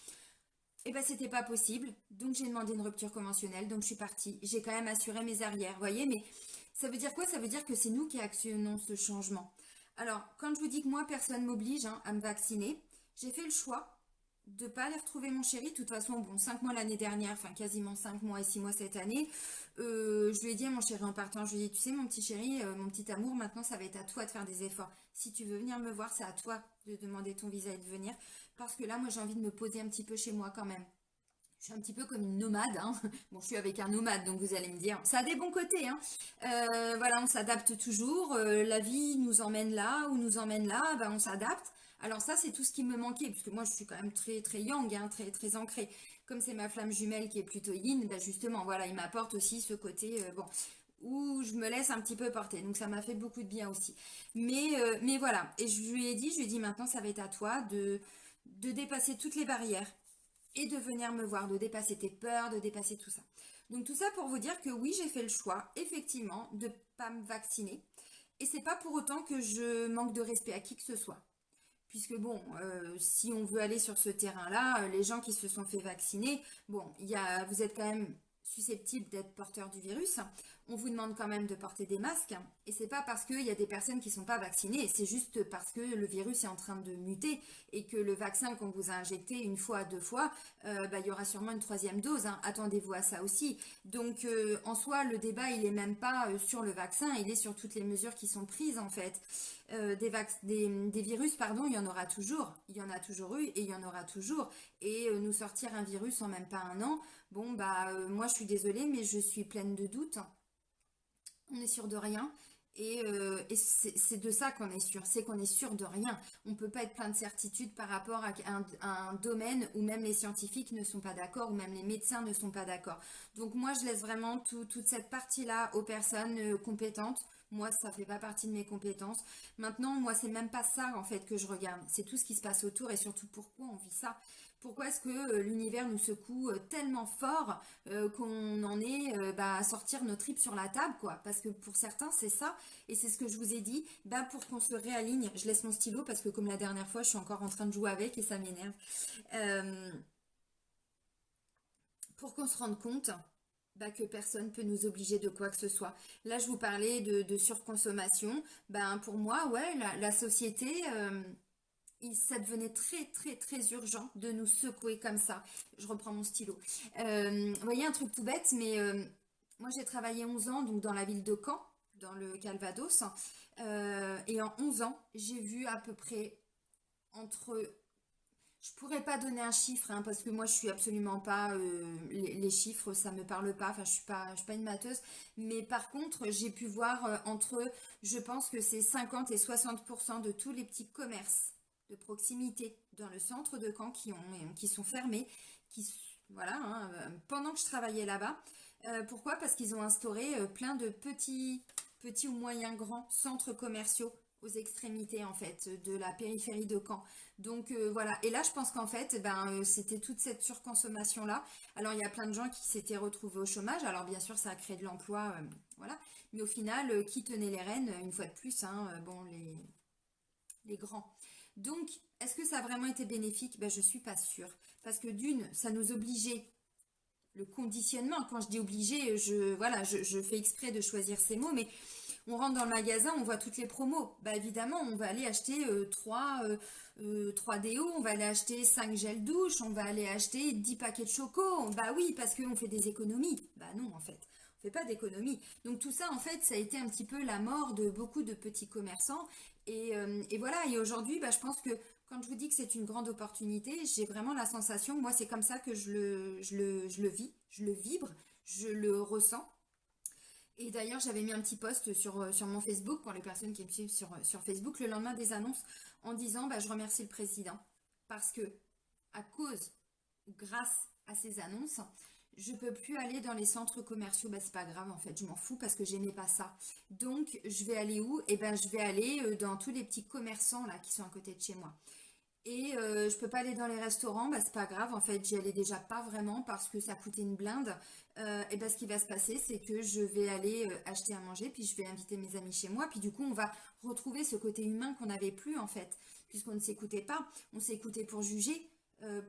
Et ben c'était pas possible donc j'ai demandé une rupture conventionnelle donc je suis partie. J'ai quand même assuré mes arrières, vous voyez, mais ça veut dire quoi? Ça veut dire que c'est nous qui actionnons ce changement. Alors, quand je vous dis que moi, personne m'oblige hein, à me vacciner, j'ai fait le choix de pas aller retrouver mon chéri. De toute façon, bon, 5 mois l'année dernière, enfin quasiment 5 mois et 6 mois cette année. Je lui ai dit à mon chéri en partant, je lui ai dit, tu sais mon petit chéri, mon petit amour, maintenant ça va être à toi de faire des efforts. Si tu veux venir me voir, c'est à toi de demander ton visa et de venir. Parce que là, moi j'ai envie de me poser un petit peu chez moi quand même. Je suis un petit peu comme une nomade, hein. Bon, je suis avec un nomade, donc vous allez me dire, ça a des bons côtés, hein. Voilà, on s'adapte toujours. La vie nous emmène là ou nous emmène là, ben, on s'adapte. Alors ça, c'est tout ce qui me manquait, puisque moi, je suis quand même très très yang, hein, très très ancrée. Comme c'est ma flamme jumelle qui est plutôt yin, ben justement, voilà, il m'apporte aussi ce côté, bon, où je me laisse un petit peu porter. Donc ça m'a fait beaucoup de bien aussi. Mais voilà, et je lui ai dit, maintenant, ça va être à toi de dépasser toutes les barrières et de venir me voir, de dépasser tes peurs, de dépasser tout ça. Donc tout ça pour vous dire que oui, j'ai fait le choix, effectivement, de ne pas me vacciner. Et c'est pas pour autant que je manque de respect à qui que ce soit. Puisque bon, si on veut aller sur ce terrain-là, les gens qui se sont fait vacciner, bon, vous êtes quand même susceptible d'être porteur du virus. On vous demande quand même de porter des masques. Et c'est pas parce qu'il y a des personnes qui ne sont pas vaccinées, c'est juste parce que le virus est en train de muter et que le vaccin qu'on vous a injecté une fois, deux fois, il y aura sûrement une troisième dose, hein. Attendez-vous à ça aussi. Donc en soi, le débat, il est même pas sur le vaccin, il est sur toutes les mesures qui sont prises en fait. Des virus, pardon, il y en aura toujours. Il y en a toujours eu et il y en aura toujours. Et nous sortir un virus en même pas un an, bon, moi je suis désolée, mais je suis pleine de doutes. On est sûr de rien. Et c'est de ça qu'on est sûr, c'est qu'on est sûr de rien. On ne peut pas être plein de certitudes par rapport à un domaine où même les scientifiques ne sont pas d'accord, où même les médecins ne sont pas d'accord. Donc moi, je laisse vraiment toute cette partie-là aux personnes compétentes. Moi, ça fait pas partie de mes compétences. Maintenant, moi, c'est même pas ça en fait que je regarde. C'est tout ce qui se passe autour et surtout pourquoi on vit ça. Pourquoi est-ce que l'univers nous secoue tellement fort qu'on en est à sortir nos tripes sur la table, quoi. Parce que pour certains, c'est ça. Et c'est ce que je vous ai dit. Pour qu'on se réaligne, je laisse mon stylo parce que comme la dernière fois, je suis encore en train de jouer avec et ça m'énerve. Euh, pour qu'on se rende compte que personne ne peut nous obliger de quoi que ce soit. Là, je vous parlais de surconsommation. Pour moi, ouais, la société... ça devenait très très très urgent de nous secouer comme ça. Je reprends mon stylo. Vous voyez un truc tout bête, mais moi j'ai travaillé 11 ans donc dans la ville de Caen, dans le Calvados. Et en 11 ans, j'ai vu à peu près entre... Je pourrais pas donner un chiffre hein, parce que moi je suis absolument pas les chiffres ça me parle pas, enfin je suis pas une matheuse, mais par contre j'ai pu voir je pense que c'est 50 et 60% de tous les petits commerces de proximité dans le centre de Caen qui sont fermés, voilà, hein, pendant que je travaillais là-bas. Pourquoi? Parce qu'ils ont instauré plein de petits ou moyens grands centres commerciaux aux extrémités en fait de la périphérie de Caen. Donc voilà, et là je pense qu'en fait c'était toute cette surconsommation là. Alors il y a plein de gens qui s'étaient retrouvés au chômage, alors bien sûr ça a créé de l'emploi, voilà, mais au final qui tenait les rênes une fois de plus, hein, bon les grands. Donc, est-ce que ça a vraiment été bénéfique? Je ne suis pas sûre. Parce que d'une, ça nous obligeait, le conditionnement, quand je dis obligé, je fais exprès de choisir ces mots, mais on rentre dans le magasin, on voit toutes les promos. Évidemment, on va aller acheter 3 déos, on va aller acheter 5 gels douche, on va aller acheter 10 paquets de choco. Oui, parce qu'on fait des économies. Non, en fait. On fait pas d'économies. Donc tout ça, en fait, ça a été un petit peu la mort de beaucoup de petits commerçants. Et voilà, et aujourd'hui, je pense que quand je vous dis que c'est une grande opportunité, j'ai vraiment la sensation, moi c'est comme ça que je le vis, je le vibre, je le ressens. Et d'ailleurs, j'avais mis un petit post sur mon Facebook pour les personnes qui me suivent sur Facebook le lendemain des annonces en disant je remercie le président parce que à cause ou grâce à ces annonces, je peux plus aller dans les centres commerciaux. C'est pas grave en fait, je m'en fous parce que j'aimais pas ça. Donc je vais aller où? Je vais aller dans tous les petits commerçants là qui sont à côté de chez moi. Et je peux pas aller dans les restaurants, c'est pas grave, en fait j'y allais déjà pas vraiment parce que ça coûtait une blinde. Ce qui va se passer c'est que je vais aller acheter à manger, puis je vais inviter mes amis chez moi, puis du coup on va retrouver ce côté humain qu'on n'avait plus en fait, puisqu'on ne s'écoutait pas, on s'écoutait pour juger,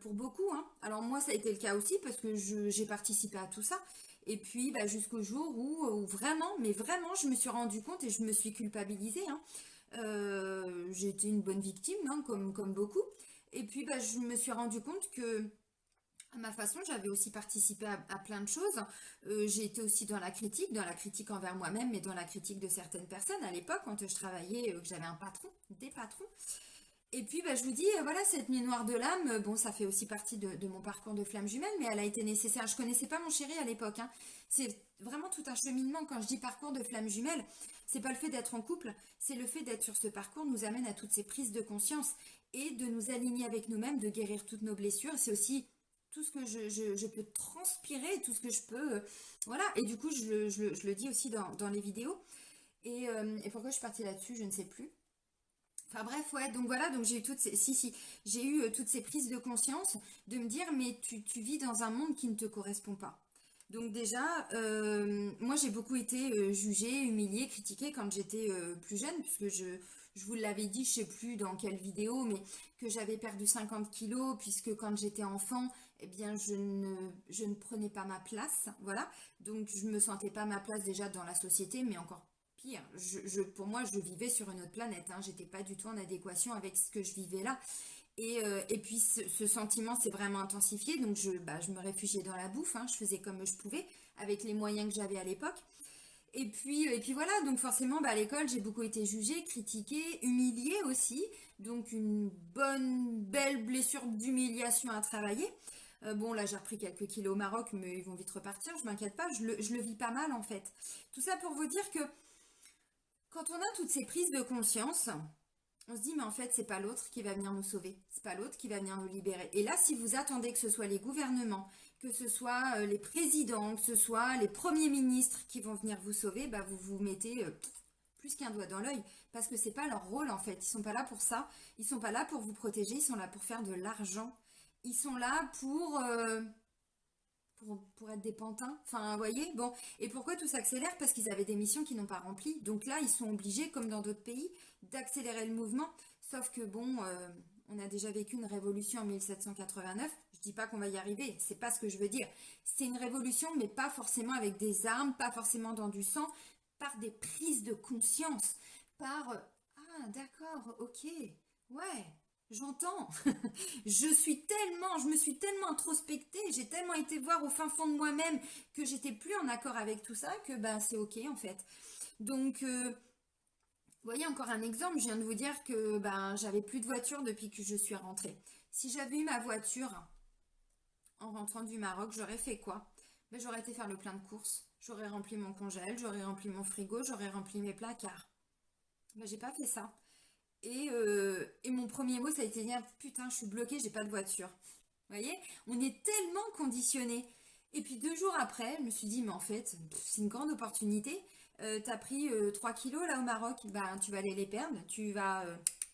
pour beaucoup, hein. Alors moi ça a été le cas aussi parce que j'ai participé à tout ça. Et puis jusqu'au jour où vraiment, mais vraiment je me suis rendu compte et je me suis culpabilisée, hein. J'ai été une bonne victime, hein, comme beaucoup. Et puis, bah, je me suis rendu compte que, à ma façon, j'avais aussi participé à plein de choses. J'ai été aussi dans la critique envers moi-même, mais dans la critique de certaines personnes à l'époque, quand je travaillais, que j'avais un patron, des patrons. Et puis, bah, je vous dis, voilà, cette nuit noire de l'âme, bon, ça fait aussi partie de mon parcours de flamme jumelle, mais elle a été nécessaire. Je connaissais pas mon chéri à l'époque, hein. C'est vraiment tout un cheminement. Quand je dis parcours de flamme jumelle, c'est pas le fait d'être en couple, c'est le fait d'être sur ce parcours nous amène à toutes ces prises de conscience et de nous aligner avec nous-mêmes, de guérir toutes nos blessures. C'est aussi tout ce que je peux transpirer, tout ce que je peux, voilà. Et du coup, je le dis aussi dans les vidéos. Et pourquoi je suis partie là-dessus, je ne sais plus. Enfin bref, ouais, donc voilà, donc j'ai eu toutes ces, si, si, j'ai eu toutes ces prises de conscience de me dire, mais tu vis dans un monde qui ne te correspond pas. Donc déjà, moi j'ai beaucoup été jugée, humiliée, critiquée quand j'étais plus jeune, puisque je vous l'avais dit, je sais plus dans quelle vidéo, mais que j'avais perdu 50 kilos, puisque quand j'étais enfant, eh bien je ne prenais pas ma place, voilà. Donc je me sentais pas ma place déjà dans la société, mais encore pire. Pour moi, je vivais sur une autre planète, hein. J'étais pas du tout en adéquation avec ce que je vivais là. Et puis ce sentiment s'est vraiment intensifié, donc je me réfugiais dans la bouffe, hein. Je faisais comme je pouvais avec les moyens que j'avais à l'époque. Et puis voilà, donc forcément, bah, à l'école, j'ai beaucoup été jugée, critiquée, humiliée aussi. Donc une bonne, belle blessure d'humiliation à travailler. Bon, là, j'ai repris quelques kilos au Maroc, mais ils vont vite repartir, je m'inquiète pas, je le vis pas mal en fait. Tout ça pour vous dire que quand on a toutes ces prises de conscience, on se dit, mais en fait, c'est pas l'autre qui va venir nous sauver. C'est pas l'autre qui va venir nous libérer. Et là, si vous attendez que ce soit les gouvernements, que ce soit les présidents, que ce soit les premiers ministres qui vont venir vous sauver, bah, vous vous mettez plus qu'un doigt dans l'œil. Parce que c'est pas leur rôle, en fait. Ils sont pas là pour ça. Ils sont pas là pour vous protéger. Ils sont là pour faire de l'argent. Ils sont là pour être des pantins. Enfin, vous voyez, bon. Et pourquoi tout s'accélère? Parce qu'ils avaient des missions qu'ils n'ont pas remplies. Donc là, ils sont obligés, comme dans d'autres pays, d'accélérer le mouvement. Sauf que bon, on a déjà vécu une révolution en 1789. Je dis pas qu'on va y arriver, c'est pas ce que je veux dire. C'est une révolution, mais pas forcément avec des armes, pas forcément dans du sang, par des prises de conscience, par ah d'accord, ok, ouais, j'entends. Je me suis tellement introspectée, j'ai tellement été voir au fin fond de moi-même que j'étais plus en accord avec tout ça que ben c'est ok en fait. Donc vous voyez encore un exemple, je viens de vous dire que ben j'avais plus de voiture depuis que je suis rentrée. Si j'avais eu ma voiture en rentrant du Maroc, j'aurais fait quoi? Ben, j'aurais été faire le plein de courses, j'aurais rempli mon congèle, j'aurais rempli mon frigo, j'aurais rempli mes placards. Ben, j'ai pas fait ça. Et mon premier mot, ça a été de dire putain, je suis bloquée, j'ai pas de voiture. Vous voyez, on est tellement conditionné. Et puis 2 jours après, je me suis dit, mais en fait, c'est une grande opportunité. T'as pris 3 kilos là au Maroc, ben, tu vas aller les perdre. Tu vas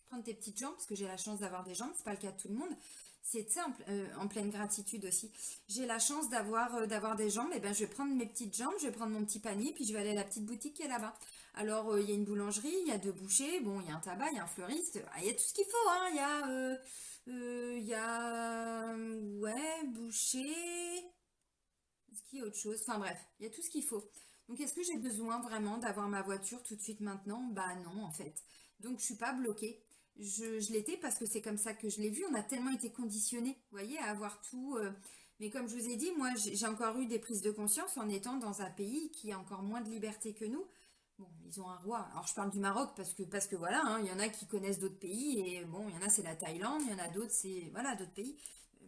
prendre tes petites jambes, parce que j'ai la chance d'avoir des jambes, c'est pas le cas de tout le monde. C'est simple, en pleine gratitude aussi. J'ai la chance d'avoir des jambes, et ben je vais prendre mes petites jambes, je vais prendre mon petit panier, puis je vais aller à la petite boutique qui est là-bas. Alors il y a une boulangerie, il y a 2 bouchers, bon il y a un tabac, il y a un fleuriste, il y a tout ce qu'il faut, hein. Il y a ouais, boucher, est-ce qu'il y a autre chose? Enfin bref, il y a tout ce qu'il faut. Donc est-ce que j'ai besoin vraiment d'avoir ma voiture tout de suite maintenant? Bah non en fait. Donc je suis pas bloquée. Je l'étais parce que c'est comme ça que je l'ai vu. On a tellement été conditionnés, vous voyez, à avoir tout. Mais comme je vous ai dit, moi j'ai encore eu des prises de conscience en étant dans un pays qui a encore moins de liberté que nous. Bon, ils ont un roi. Alors je parle du Maroc parce que voilà, hein, il y en a qui connaissent d'autres pays et bon, il y en a c'est la Thaïlande, il y en a d'autres c'est voilà d'autres pays,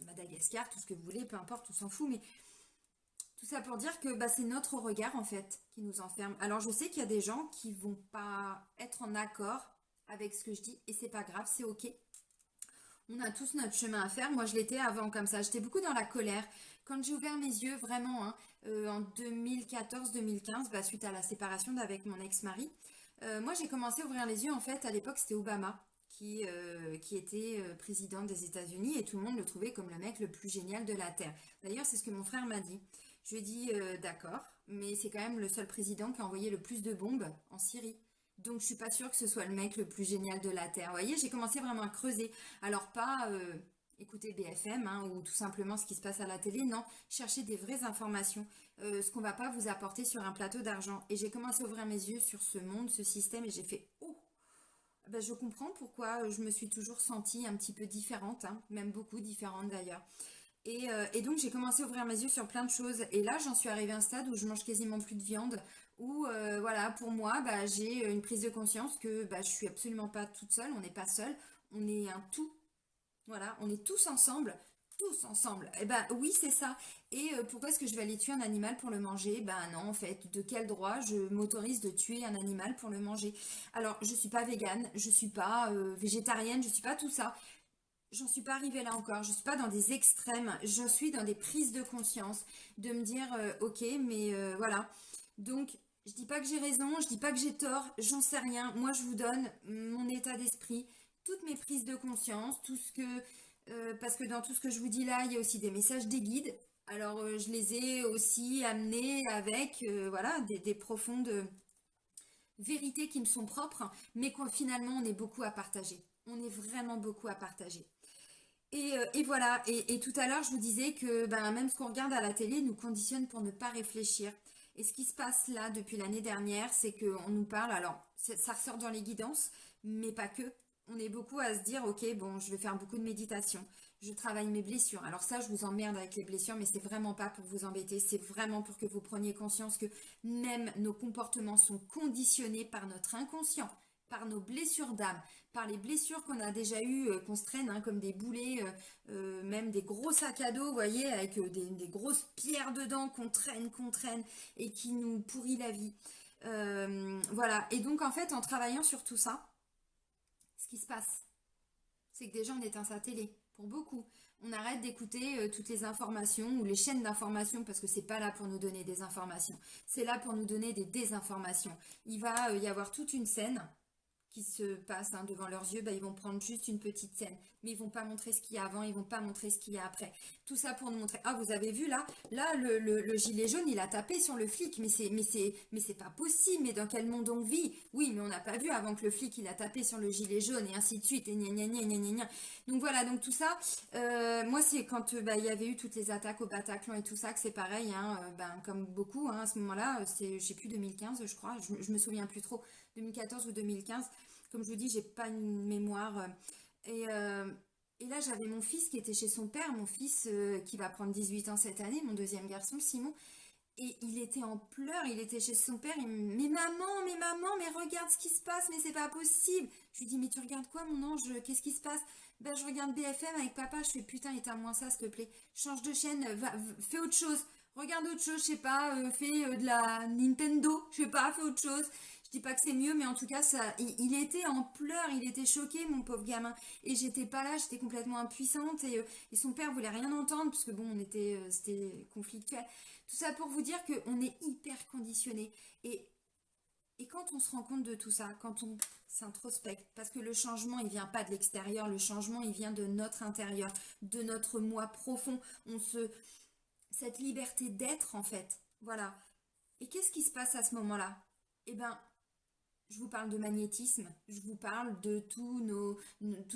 Madagascar, tout ce que vous voulez, peu importe, on s'en fout. Mais tout ça pour dire que bah, c'est notre regard en fait qui nous enferme. Alors je sais qu'il y a des gens qui vont pas être en accord avec ce que je dis et c'est pas grave, c'est ok. On a tous notre chemin à faire. Moi je l'étais avant comme ça, j'étais beaucoup dans la colère. Quand j'ai ouvert mes yeux vraiment hein, en 2014-2015, bah, suite à la séparation avec mon ex-mari, moi j'ai commencé à ouvrir les yeux en fait. À l'époque c'était Obama qui était président des États-Unis et tout le monde le trouvait comme le mec le plus génial de la Terre. D'ailleurs c'est ce que mon frère m'a dit. Je lui ai dit d'accord, mais c'est quand même le seul président qui a envoyé le plus de bombes en Syrie. Donc je suis pas sûre que ce soit le mec le plus génial de la Terre. Vous voyez, j'ai commencé vraiment à creuser. Alors pas écouter BFM hein, ou tout simplement ce qui se passe à la télé, non, chercher des vraies informations, ce qu'on va pas vous apporter sur un plateau d'argent. Et j'ai commencé à ouvrir mes yeux sur ce monde, ce système, et j'ai fait oh. Ben, je comprends pourquoi je me suis toujours sentie un petit peu différente, hein, même beaucoup différente d'ailleurs. Et donc j'ai commencé à ouvrir mes yeux sur plein de choses. Et là, j'en suis arrivée à un stade où je mange quasiment plus de viande. Où voilà, pour moi, bah, j'ai une prise de conscience que bah, je suis absolument pas toute seule. On n'est pas seul. On est un tout. Voilà, on est tous ensemble. Tous ensemble. Et ben oui, c'est ça. Et pourquoi est-ce que je vais aller tuer un animal pour le manger? Ben non, en fait, de quel droit je m'autorise de tuer un animal pour le manger? Alors, je suis pas végane, je suis pas végétarienne, je suis pas tout ça. J'en suis pas arrivée là encore, je suis pas dans des extrêmes, je suis dans des prises de conscience, de me dire ok, mais voilà. Donc, je dis pas que j'ai raison, je dis pas que j'ai tort, j'en sais rien. Moi, je vous donne mon état d'esprit, toutes mes prises de conscience, tout ce que parce que dans tout ce que je vous dis là, il y a aussi des messages des guides. Alors, je les ai aussi amenés avec voilà des profondes vérités qui me sont propres, mais finalement, on est beaucoup à partager. On est vraiment beaucoup à partager. Et voilà, et tout à l'heure, je vous disais que ben, même ce qu'on regarde à la télé nous conditionne pour ne pas réfléchir. Et ce qui se passe là depuis l'année dernière, c'est qu'on nous parle, alors ça ressort dans les guidances, mais pas que. On est beaucoup à se dire, ok, bon, je vais faire beaucoup de méditation, je travaille mes blessures. Alors ça, je vous emmerde avec les blessures, mais c'est vraiment pas pour vous embêter, c'est vraiment pour que vous preniez conscience que même nos comportements sont conditionnés par notre inconscient, par nos blessures d'âme, par les blessures qu'on a déjà eues, qu'on se traîne hein, comme des boulets, même des gros sacs à dos, vous voyez, avec des grosses pierres dedans qu'on traîne et qui nous pourrit la vie. Voilà, et donc en fait, en travaillant sur tout ça, ce qui se passe, c'est que déjà on éteint sa télé, pour beaucoup. On arrête d'écouter toutes les informations ou les chaînes d'informations parce que c'est pas là pour nous donner des informations, c'est là pour nous donner des désinformations. Il va y avoir toute une scène qui se passent hein, devant leurs yeux, bah, ils vont prendre juste une petite scène. Mais ils vont pas montrer ce qu'il y a avant, ils vont pas montrer ce qu'il y a après. Tout ça pour nous montrer. Ah, vous avez vu là, le gilet jaune, il a tapé sur le flic. Mais c'est pas possible. Mais dans quel monde on vit? Oui, mais on n'a pas vu avant que le flic, il a tapé sur le gilet jaune et ainsi de suite. Et gna gna gna gna gna gna. Donc voilà, donc tout ça, moi c'est quand bah, il y avait eu toutes les attaques au Bataclan et tout ça, que c'est pareil, hein, ben, comme beaucoup, hein, à ce moment-là, c'est, je sais plus, 2015, je crois, je me souviens plus trop, 2014 ou 2015. Comme je vous dis, j'ai pas une mémoire. Et, euh, et là, j'avais mon fils qui était chez son père, mon fils qui va prendre 18 ans cette année, mon deuxième garçon, Simon. Et il était en pleurs, il était chez son père. Mais maman, mais regarde ce qui se passe, mais c'est pas possible. Je lui dis, mais tu regardes quoi, mon ange? Qu'est-ce qui se passe? Ben, je regarde BFM avec papa. Je fais, putain, éteins-moi ça, s'il te plaît. Change de chaîne, fais autre chose. Regarde autre chose, je sais pas, fais de la Nintendo, je sais pas, fais autre chose. Je dis pas que c'est mieux, mais en tout cas, ça, il était en pleurs, il était choqué, mon pauvre gamin. Et j'étais pas là, j'étais complètement impuissante. Et son père voulait rien entendre, parce que bon, c'était conflictuel. Tout ça pour vous dire qu'on est hyper conditionné. Et quand on se rend compte de tout ça, quand on s'introspecte, parce que le changement, il vient pas de l'extérieur, le changement, il vient de notre intérieur, de notre moi profond. Cette liberté d'être, en fait. Voilà. Et qu'est-ce qui se passe à ce moment-là? Eh ben, je vous parle de magnétisme, je vous parle de toutes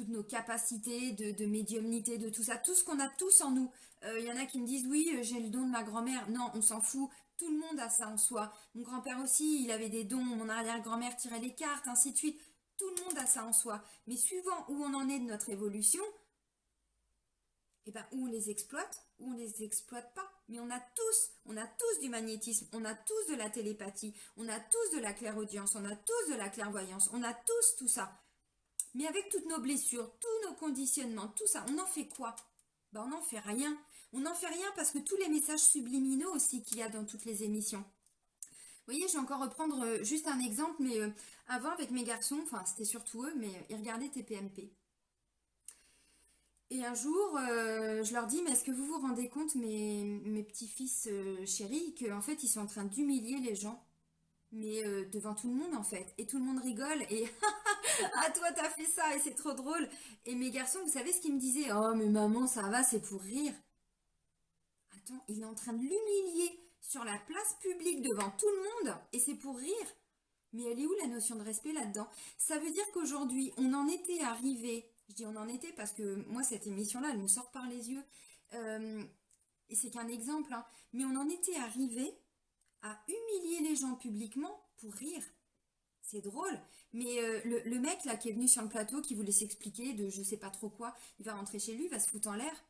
nos capacités de médiumnité, de tout ça, tout ce qu'on a tous en nous. Il y en a qui me disent oui, j'ai le don de ma grand-mère. Non, on s'en fout. Tout le monde a ça en soi. Mon grand-père aussi, il avait des dons. Mon arrière-grand-mère tirait les cartes, ainsi de suite. Tout le monde a ça en soi. Mais suivant où on en est de notre évolution, eh ben, ou on les exploite, ou on les exploite pas. Mais on a tous du magnétisme, on a tous de la télépathie, on a tous de la clairaudience, on a tous de la clairvoyance, on a tous tout ça. Mais avec toutes nos blessures, tous nos conditionnements, tout ça, on en fait quoi? Ben, on n'en fait rien. On n'en fait rien parce que tous les messages subliminaux aussi qu'il y a dans toutes les émissions. Vous voyez, je vais encore reprendre juste un exemple, mais avant avec mes garçons, enfin c'était surtout eux, mais ils regardaient TPMP. Et un jour, je leur dis, mais est-ce que vous vous rendez compte, mes petits-fils chéris, qu'en fait, ils sont en train d'humilier les gens, mais devant tout le monde, en fait. Et tout le monde rigole, et ah, toi, t'as fait ça, et c'est trop drôle. Et mes garçons, vous savez ce qu'ils me disaient? Oh, mais maman, ça va, c'est pour rire. Attends, il est en train de l'humilier sur la place publique devant tout le monde, et c'est pour rire. Mais elle est où la notion de respect là-dedans? Ça veut dire qu'aujourd'hui, on en était arrivé, je dis on en était parce que moi, cette émission-là, elle me sort par les yeux, euh, et c'est qu'un exemple, hein, mais on en était arrivé à humilier les gens publiquement pour rire. C'est drôle, mais le mec là qui est venu sur le plateau, qui voulait s'expliquer de je sais pas trop quoi, il va rentrer chez lui, il va se foutre en l'air.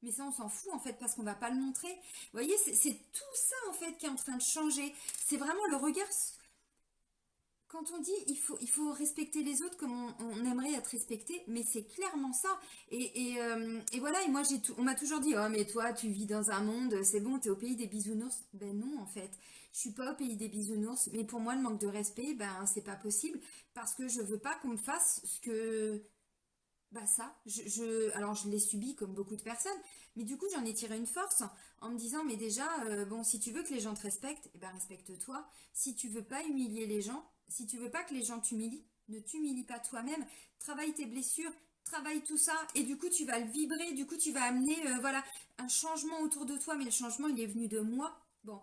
Mais ça, on s'en fout en fait parce qu'on va pas le montrer. Vous voyez, c'est tout ça en fait qui est en train de changer. C'est vraiment le regard. Quand on dit il faut respecter les autres comme on aimerait être respecté, mais c'est clairement ça. Et voilà, et moi on m'a toujours dit, oh mais toi tu vis dans un monde, c'est bon, t'es au pays des bisounours. Ben non en fait, je suis pas au pays des bisounours, mais pour moi le manque de respect, ben c'est pas possible, parce que je veux pas qu'on me fasse ce que, bah ça, alors je l'ai subi comme beaucoup de personnes, mais du coup j'en ai tiré une force en me disant, mais déjà, bon, si tu veux que les gens te respectent, eh ben respecte-toi. Si tu veux pas humilier les gens, si tu veux pas que les gens t'humilient, ne t'humilie pas toi-même, travaille tes blessures, travaille tout ça, et du coup tu vas le vibrer, du coup tu vas amener, voilà, un changement autour de toi, mais le changement il est venu de moi. Bon,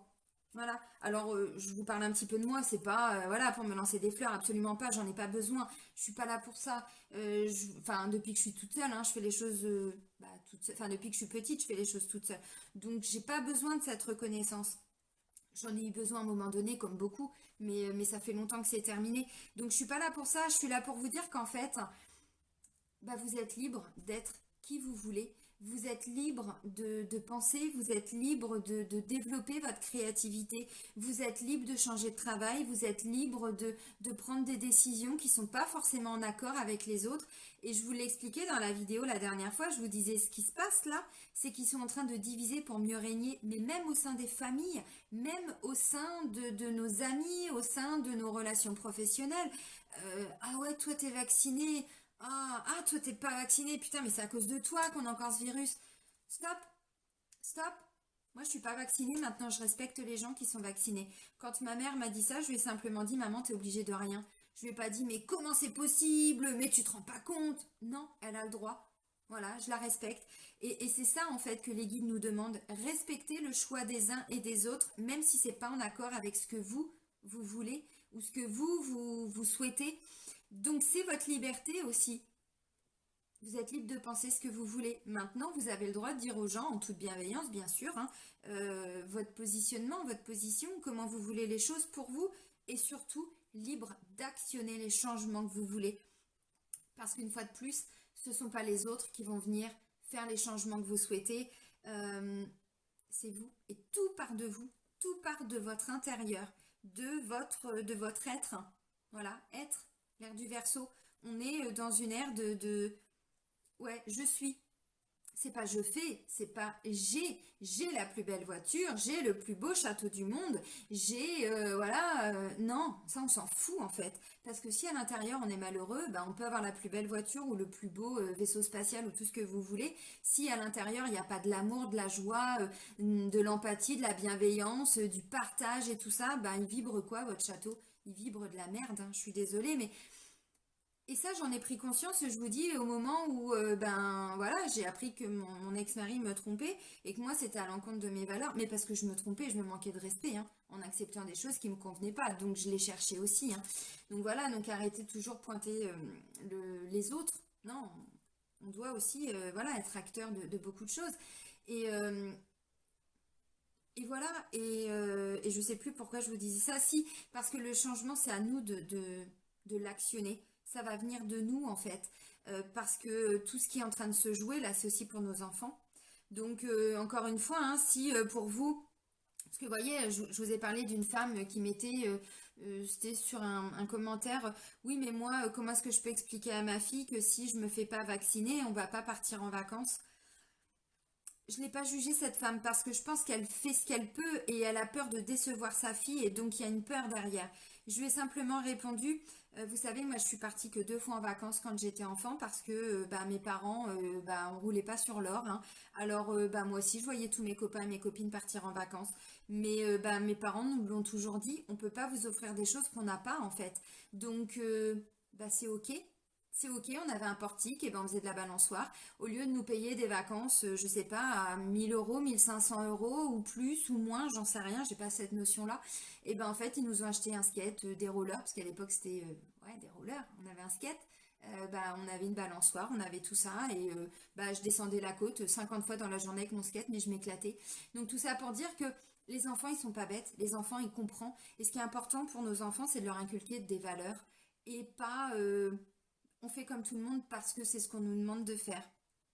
voilà. Alors, je vous parle un petit peu de moi, c'est pas, voilà, pour me lancer des fleurs, absolument pas, j'en ai pas besoin, je suis pas là pour ça. Enfin, depuis que je suis toute seule, hein, je fais les choses, bah, toute seule. Enfin, depuis que je suis petite, je fais les choses toute seule. Donc, j'ai pas besoin de cette reconnaissance. J'en ai eu besoin à un moment donné, comme beaucoup, mais ça fait longtemps que c'est terminé. Donc, je suis pas là pour ça, je suis là pour vous dire qu'en fait, bah, vous êtes libre d'être qui vous voulez. Vous êtes libre de penser, vous êtes libre de développer votre créativité, vous êtes libre de changer de travail, vous êtes libre de prendre des décisions qui ne sont pas forcément en accord avec les autres. Et je vous l'ai expliqué dans la vidéo la dernière fois, je vous disais ce qui se passe là, c'est qu'ils sont en train de diviser pour mieux régner, mais même au sein des familles, même au sein de nos amis, au sein de nos relations professionnelles. Ah ouais, toi t'es vacciné, toi t'es pas vacciné, putain, mais c'est à cause de toi qu'on a encore ce virus. Stop, stop. Moi je suis pas vaccinée, maintenant je respecte les gens qui sont vaccinés. Quand ma mère m'a dit ça, je lui ai simplement dit, maman, t'es obligée de rien. Je lui ai pas dit, mais comment c'est possible? Mais tu te rends pas compte? Non, elle a le droit. Voilà, je la respecte. Et c'est ça en fait que les guides nous demandent. Respecter le choix des uns et des autres, même si c'est pas en accord avec ce que vous voulez ou ce que vous souhaitez. Donc c'est votre liberté aussi. Vous êtes libre de penser ce que vous voulez. Maintenant, vous avez le droit de dire aux gens, en toute bienveillance, bien sûr, hein, votre positionnement, votre position, comment vous voulez les choses pour vous, et surtout libre d'actionner les changements que vous voulez. Parce qu'une fois de plus, ce ne sont pas les autres qui vont venir faire les changements que vous souhaitez. Euh, c'est vous. Et tout part de vous. Tout part de votre intérieur, de votre être. Voilà, être, l'ère du Verseau. On est dans une ère ouais, je suis. C'est pas je fais, c'est pas j'ai. J'ai la plus belle voiture, j'ai le plus beau château du monde, j'ai voilà, non, ça on s'en fout en fait. Parce que si à l'intérieur on est malheureux, bah, on peut avoir la plus belle voiture ou le plus beau vaisseau spatial ou tout ce que vous voulez. Si à l'intérieur il n'y a pas de l'amour, de la joie, de l'empathie, de la bienveillance, du partage et tout ça, bah il vibre quoi votre château? Il vibre de la merde, hein. Je suis désolée, mais et ça, j'en ai pris conscience, je vous dis, au moment où, ben voilà, j'ai appris que mon ex-mari me trompait et que moi, c'était à l'encontre de mes valeurs. Mais parce que je me trompais, je me manquais de respect, hein, en acceptant des choses qui ne me convenaient pas. Donc, je les cherchais aussi, hein. Donc, voilà, donc arrêtez de toujours pointer les autres. Non, on doit aussi, voilà, être acteur de beaucoup de choses. Et, euh, et voilà, et je sais plus pourquoi je vous disais ça. Si, parce que le changement, c'est à nous de l'actionner. Ça va venir de nous, en fait. Parce que tout ce qui est en train de se jouer, là, c'est aussi pour nos enfants. Donc, encore une fois, hein, si pour vous, parce que vous voyez, je vous ai parlé d'une femme qui mettait, c'était sur un commentaire, oui, mais moi, comment est-ce que je peux expliquer à ma fille que si je me fais pas vacciner, on va pas partir en vacances? Je n'ai pas jugé cette femme parce que je pense qu'elle fait ce qu'elle peut et elle a peur de décevoir sa fille et donc il y a une peur derrière. Je lui ai simplement répondu, vous savez, moi je suis partie que 2 fois en vacances quand j'étais enfant parce que bah, mes parents, bah, on roulait pas sur l'or, hein. Alors bah, moi aussi je voyais tous mes copains et mes copines partir en vacances. Mais bah, mes parents nous l'ont toujours dit, on peut pas vous offrir des choses qu'on n'a pas en fait. Donc bah, c'est ok. C'est ok, on avait un portique, et ben on faisait de la balançoire. Au lieu de nous payer des vacances, je sais pas, à 1000 euros, 1500 € ou plus ou moins, j'en sais rien, j'ai pas cette notion-là. Et ben en fait, ils nous ont acheté un skate, des rollers, parce qu'à l'époque c'était ouais, des rollers, on avait un skate. Bah, on avait une balançoire, on avait tout ça et bah, je descendais la côte 50 fois dans la journée avec mon skate mais je m'éclatais. Donc tout ça pour dire que Les enfants, ils sont pas bêtes. Les enfants, ils comprennent. Et ce qui est important pour nos enfants, c'est de leur inculquer des valeurs et pas on fait comme tout le monde parce que c'est ce qu'on nous demande de faire.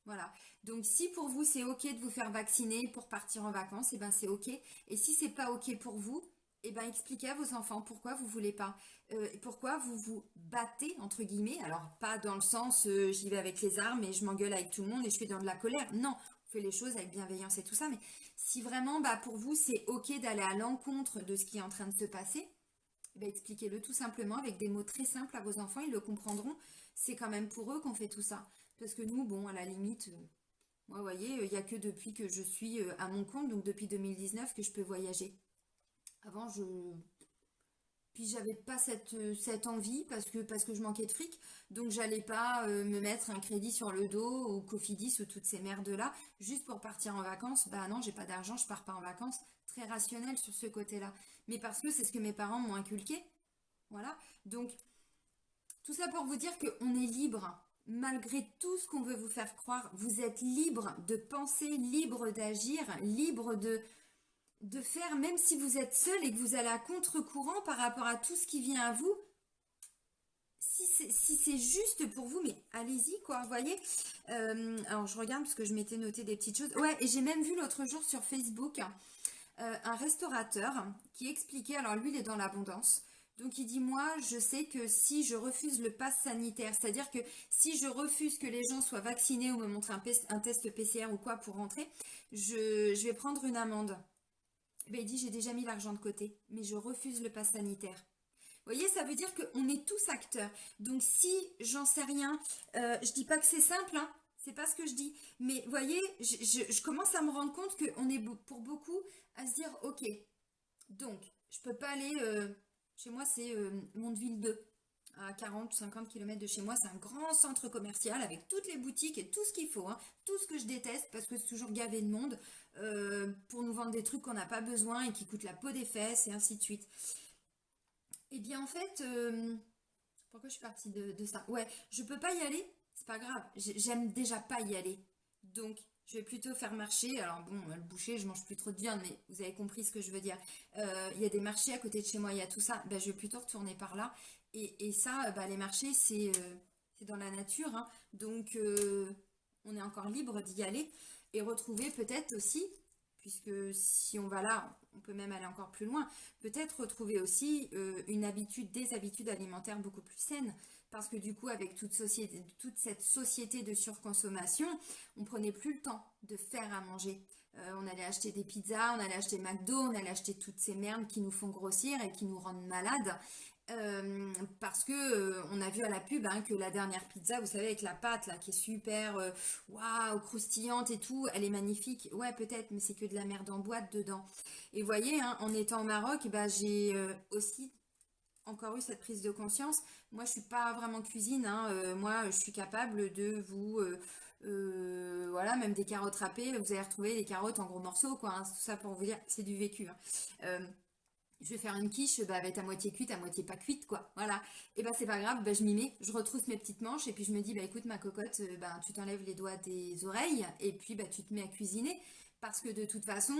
Voilà. Donc si pour vous c'est ok de vous faire vacciner pour partir en vacances, et ben c'est ok. Et si c'est pas ok pour vous, et ben expliquez à vos enfants pourquoi vous voulez pas, pourquoi vous vous battez entre guillemets. Alors pas dans le sens j'y vais avec les armes et je m'engueule avec tout le monde et je suis dans de la colère. Non, on fait les choses avec bienveillance et tout ça. Mais si vraiment bah pour vous c'est ok d'aller à l'encontre de ce qui est en train de se passer, eh ben, expliquez-le tout simplement avec des mots très simples à vos enfants, ils le comprendront. C'est quand même pour eux qu'on fait tout ça. Parce que nous, bon, à la limite, moi, vous voyez, il n'y a que depuis que je suis à mon compte, donc depuis 2019, que je peux voyager. Avant, je... Puis j'avais pas cette envie parce que je manquais de fric. Donc j'allais pas me mettre un crédit sur le dos ou Cofidis ou toutes ces merdes-là juste pour partir en vacances. Bah non, j'ai pas d'argent, je pars pas en vacances. Très rationnel sur ce côté-là. Mais parce que c'est ce que mes parents m'ont inculqué. Voilà. Donc tout ça pour vous dire qu'on est libre. Malgré tout ce qu'on veut vous faire croire, vous êtes libre de penser, libre d'agir, libre de faire, même si vous êtes seul et que vous allez à contre-courant par rapport à tout ce qui vient à vous. Si c'est juste pour vous, mais allez-y, quoi, vous voyez. Alors, je regarde parce que je m'étais noté des petites choses. Ouais, et j'ai même vu l'autre jour sur Facebook un restaurateur qui expliquait, alors lui, il est dans l'abondance. Donc il dit, moi, je sais que si je refuse le pass sanitaire, c'est-à-dire que si je refuse que les gens soient vaccinés ou me montrent un test PCR ou quoi pour rentrer, je vais prendre une amende. Ben, il dit, j'ai déjà mis l'argent de côté, mais je refuse le pass sanitaire. Vous voyez, ça veut dire qu'on est tous acteurs. Donc si j'en sais rien, je dis pas que c'est simple, hein, c'est pas ce que je dis. Mais vous voyez, je commence à me rendre compte qu'on est pour beaucoup à se dire, ok, donc je peux pas aller, chez moi c'est Mondeville 2, à 40 ou 50 km de chez moi, c'est un grand centre commercial avec toutes les boutiques et tout ce qu'il faut, hein, tout ce que je déteste parce que c'est toujours gavé de monde pour nous vendre des trucs qu'on n'a pas besoin et qui coûtent la peau des fesses et ainsi de suite. Eh bien, en fait, pourquoi je suis partie de ça? Ouais, je peux pas y aller, c'est pas grave. J'aime déjà pas y aller. Donc, je vais plutôt faire marcher. Alors, bon, le boucher, je mange plus trop de viande, mais vous avez compris ce que je veux dire. Il y a des marchés à côté de chez moi, il y a tout ça. Ben, je vais plutôt retourner par là. Et ça, bah, les marchés, c'est dans la nature, hein. Donc, on est encore libre d'y aller et retrouver peut-être aussi, puisque si on va là, on peut même aller encore plus loin, peut-être retrouver aussi des habitudes alimentaires beaucoup plus saines. Parce que du coup, avec toute cette société de surconsommation, on prenait plus le temps de faire à manger. On allait acheter des pizzas, on allait acheter McDo, on allait acheter toutes ces merdes qui nous font grossir et qui nous rendent malades. Parce que on a vu à la pub hein, que la dernière pizza, vous savez, avec la pâte là, qui est super waouh, croustillante et tout, elle est magnifique. Ouais, peut-être, mais c'est que de la merde en boîte dedans. Et vous voyez, hein, en étant au Maroc, bah, j'ai aussi encore eu cette prise de conscience. Moi, je suis pas vraiment cuisine. Hein, moi, je suis capable de vous, voilà, même des carottes râpées. Vous allez retrouver les carottes en gros morceaux, quoi. Hein, tout ça pour vous dire, c'est du vécu. Hein. Je vais faire une quiche, bah, elle va être à moitié cuite, à moitié pas cuite, quoi. Voilà. Et bah c'est pas grave, bah, je m'y mets, je retrousse mes petites manches et puis je me dis, bah écoute ma cocotte, bah, tu t'enlèves les doigts des oreilles et puis bah tu te mets à cuisiner. Parce que de toute façon,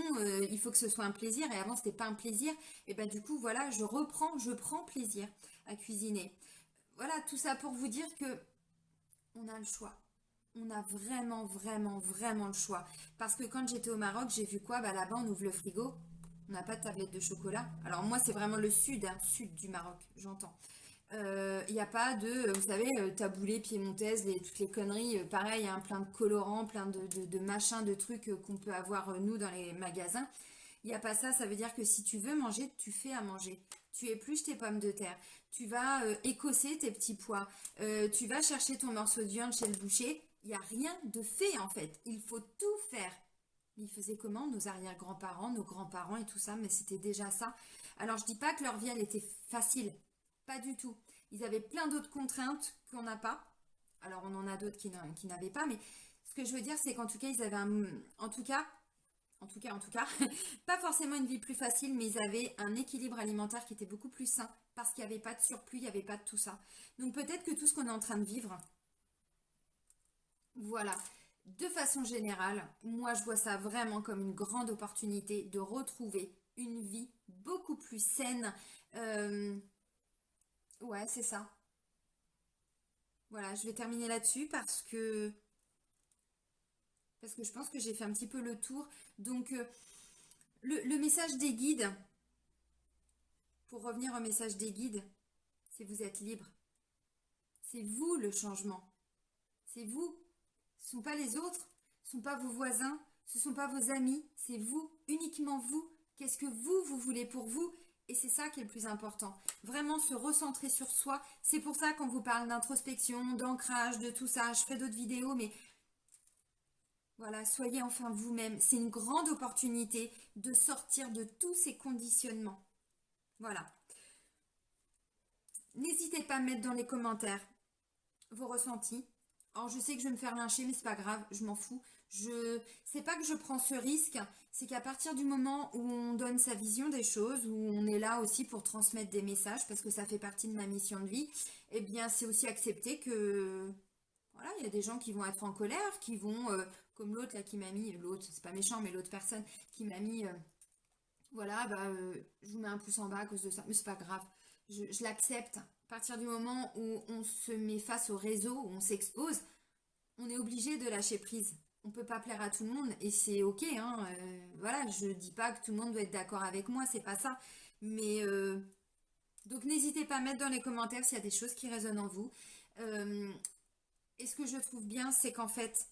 il faut que ce soit un plaisir et avant c'était pas un plaisir. Et bah du coup voilà, je prends plaisir à cuisiner. Voilà, tout ça pour vous dire que on a le choix. On a vraiment, vraiment, vraiment le choix. Parce que quand j'étais au Maroc, j'ai vu quoi? Bah là-bas, on ouvre le frigo. On n'a pas de tablette de chocolat. Alors moi, c'est vraiment le sud, hein, sud du Maroc, j'entends. Il n'y a pas de, vous savez, taboulé, piémontaise, toutes les conneries. Pareil, hein, plein de colorants, plein de machins, de trucs qu'on peut avoir, nous, dans les magasins. Il n'y a pas ça, ça veut dire que si tu veux manger, tu fais à manger. Tu épluches tes pommes de terre. Tu vas écosser tes petits pois. Tu vas chercher ton morceau de viande chez le boucher. Il n'y a rien de fait en fait. Il faut tout faire. Ils faisaient comment? Nos arrière-grands-parents, nos grands-parents et tout ça, mais c'était déjà ça. Alors je dis pas que leur vie elle était facile. Pas du tout. Ils avaient plein d'autres contraintes qu'on n'a pas. Alors on en a d'autres qui n'avaient pas, mais ce que je veux dire, c'est qu'en tout cas, ils avaient en tout cas, pas forcément une vie plus facile, mais ils avaient un équilibre alimentaire qui était beaucoup plus sain parce qu'il n'y avait pas de surplus, il n'y avait pas de tout ça. Donc peut-être que tout ce qu'on est en train de vivre, voilà, de façon générale, moi je vois ça vraiment comme une grande opportunité de retrouver une vie beaucoup plus saine. Ouais, c'est ça. Voilà, je vais terminer là-dessus parce que je pense que j'ai fait un petit peu le tour. Donc, le message des guides, pour revenir au message des guides, c'est vous êtes libre. C'est vous le changement. C'est vous. Ce ne sont pas les autres, ce ne sont pas vos voisins, ce ne sont pas vos amis, c'est vous, uniquement vous. Qu'est-ce que vous voulez pour vous? Et c'est ça qui est le plus important. Vraiment se recentrer sur soi. C'est pour ça qu'on vous parle d'introspection, d'ancrage, de tout ça. Je ferai d'autres vidéos, mais voilà, soyez enfin vous-même. C'est une grande opportunité de sortir de tous ces conditionnements. Voilà. N'hésitez pas à mettre dans les commentaires vos ressentis. Alors je sais que je vais me faire lyncher, mais c'est pas grave, je m'en fous. C'est pas que je prends ce risque, c'est qu'à partir du moment où on donne sa vision des choses, où on est là aussi pour transmettre des messages, parce que ça fait partie de ma mission de vie, eh bien c'est aussi accepter que voilà, il y a des gens qui vont être en colère, qui vont, comme l'autre là qui m'a mis, l'autre, c'est pas méchant, mais l'autre personne qui m'a mis, voilà, je vous mets un pouce en bas à cause de ça, mais c'est pas grave, je l'accepte. À partir du moment où on se met face au réseau, où on s'expose, on est obligé de lâcher prise. On peut pas plaire à tout le monde et c'est ok, hein, voilà, je dis pas que tout le monde doit être d'accord avec moi, c'est pas ça. Mais donc n'hésitez pas à mettre dans les commentaires s'il y a des choses qui résonnent en vous. Euh, et ce que je trouve bien, c'est qu'en fait,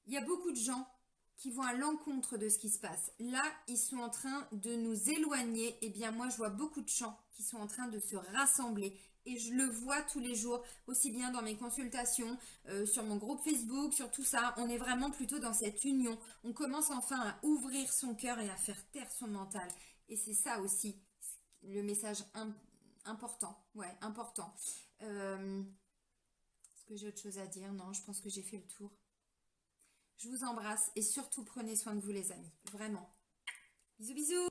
il y a beaucoup de gens qui vont à l'encontre de ce qui se passe. Là, ils sont en train de nous éloigner. Eh bien, moi, je vois beaucoup de gens qui sont en train de se rassembler. Et je le vois tous les jours, aussi bien dans mes consultations, sur mon groupe Facebook, sur tout ça. On est vraiment plutôt dans cette union. On commence enfin à ouvrir son cœur et à faire taire son mental. Et c'est ça aussi, le message important. Ouais, important. Est-ce que j'ai autre chose à dire? Non, je pense que j'ai fait le tour. Je vous embrasse et surtout prenez soin de vous les amis. Vraiment. Bisous bisous.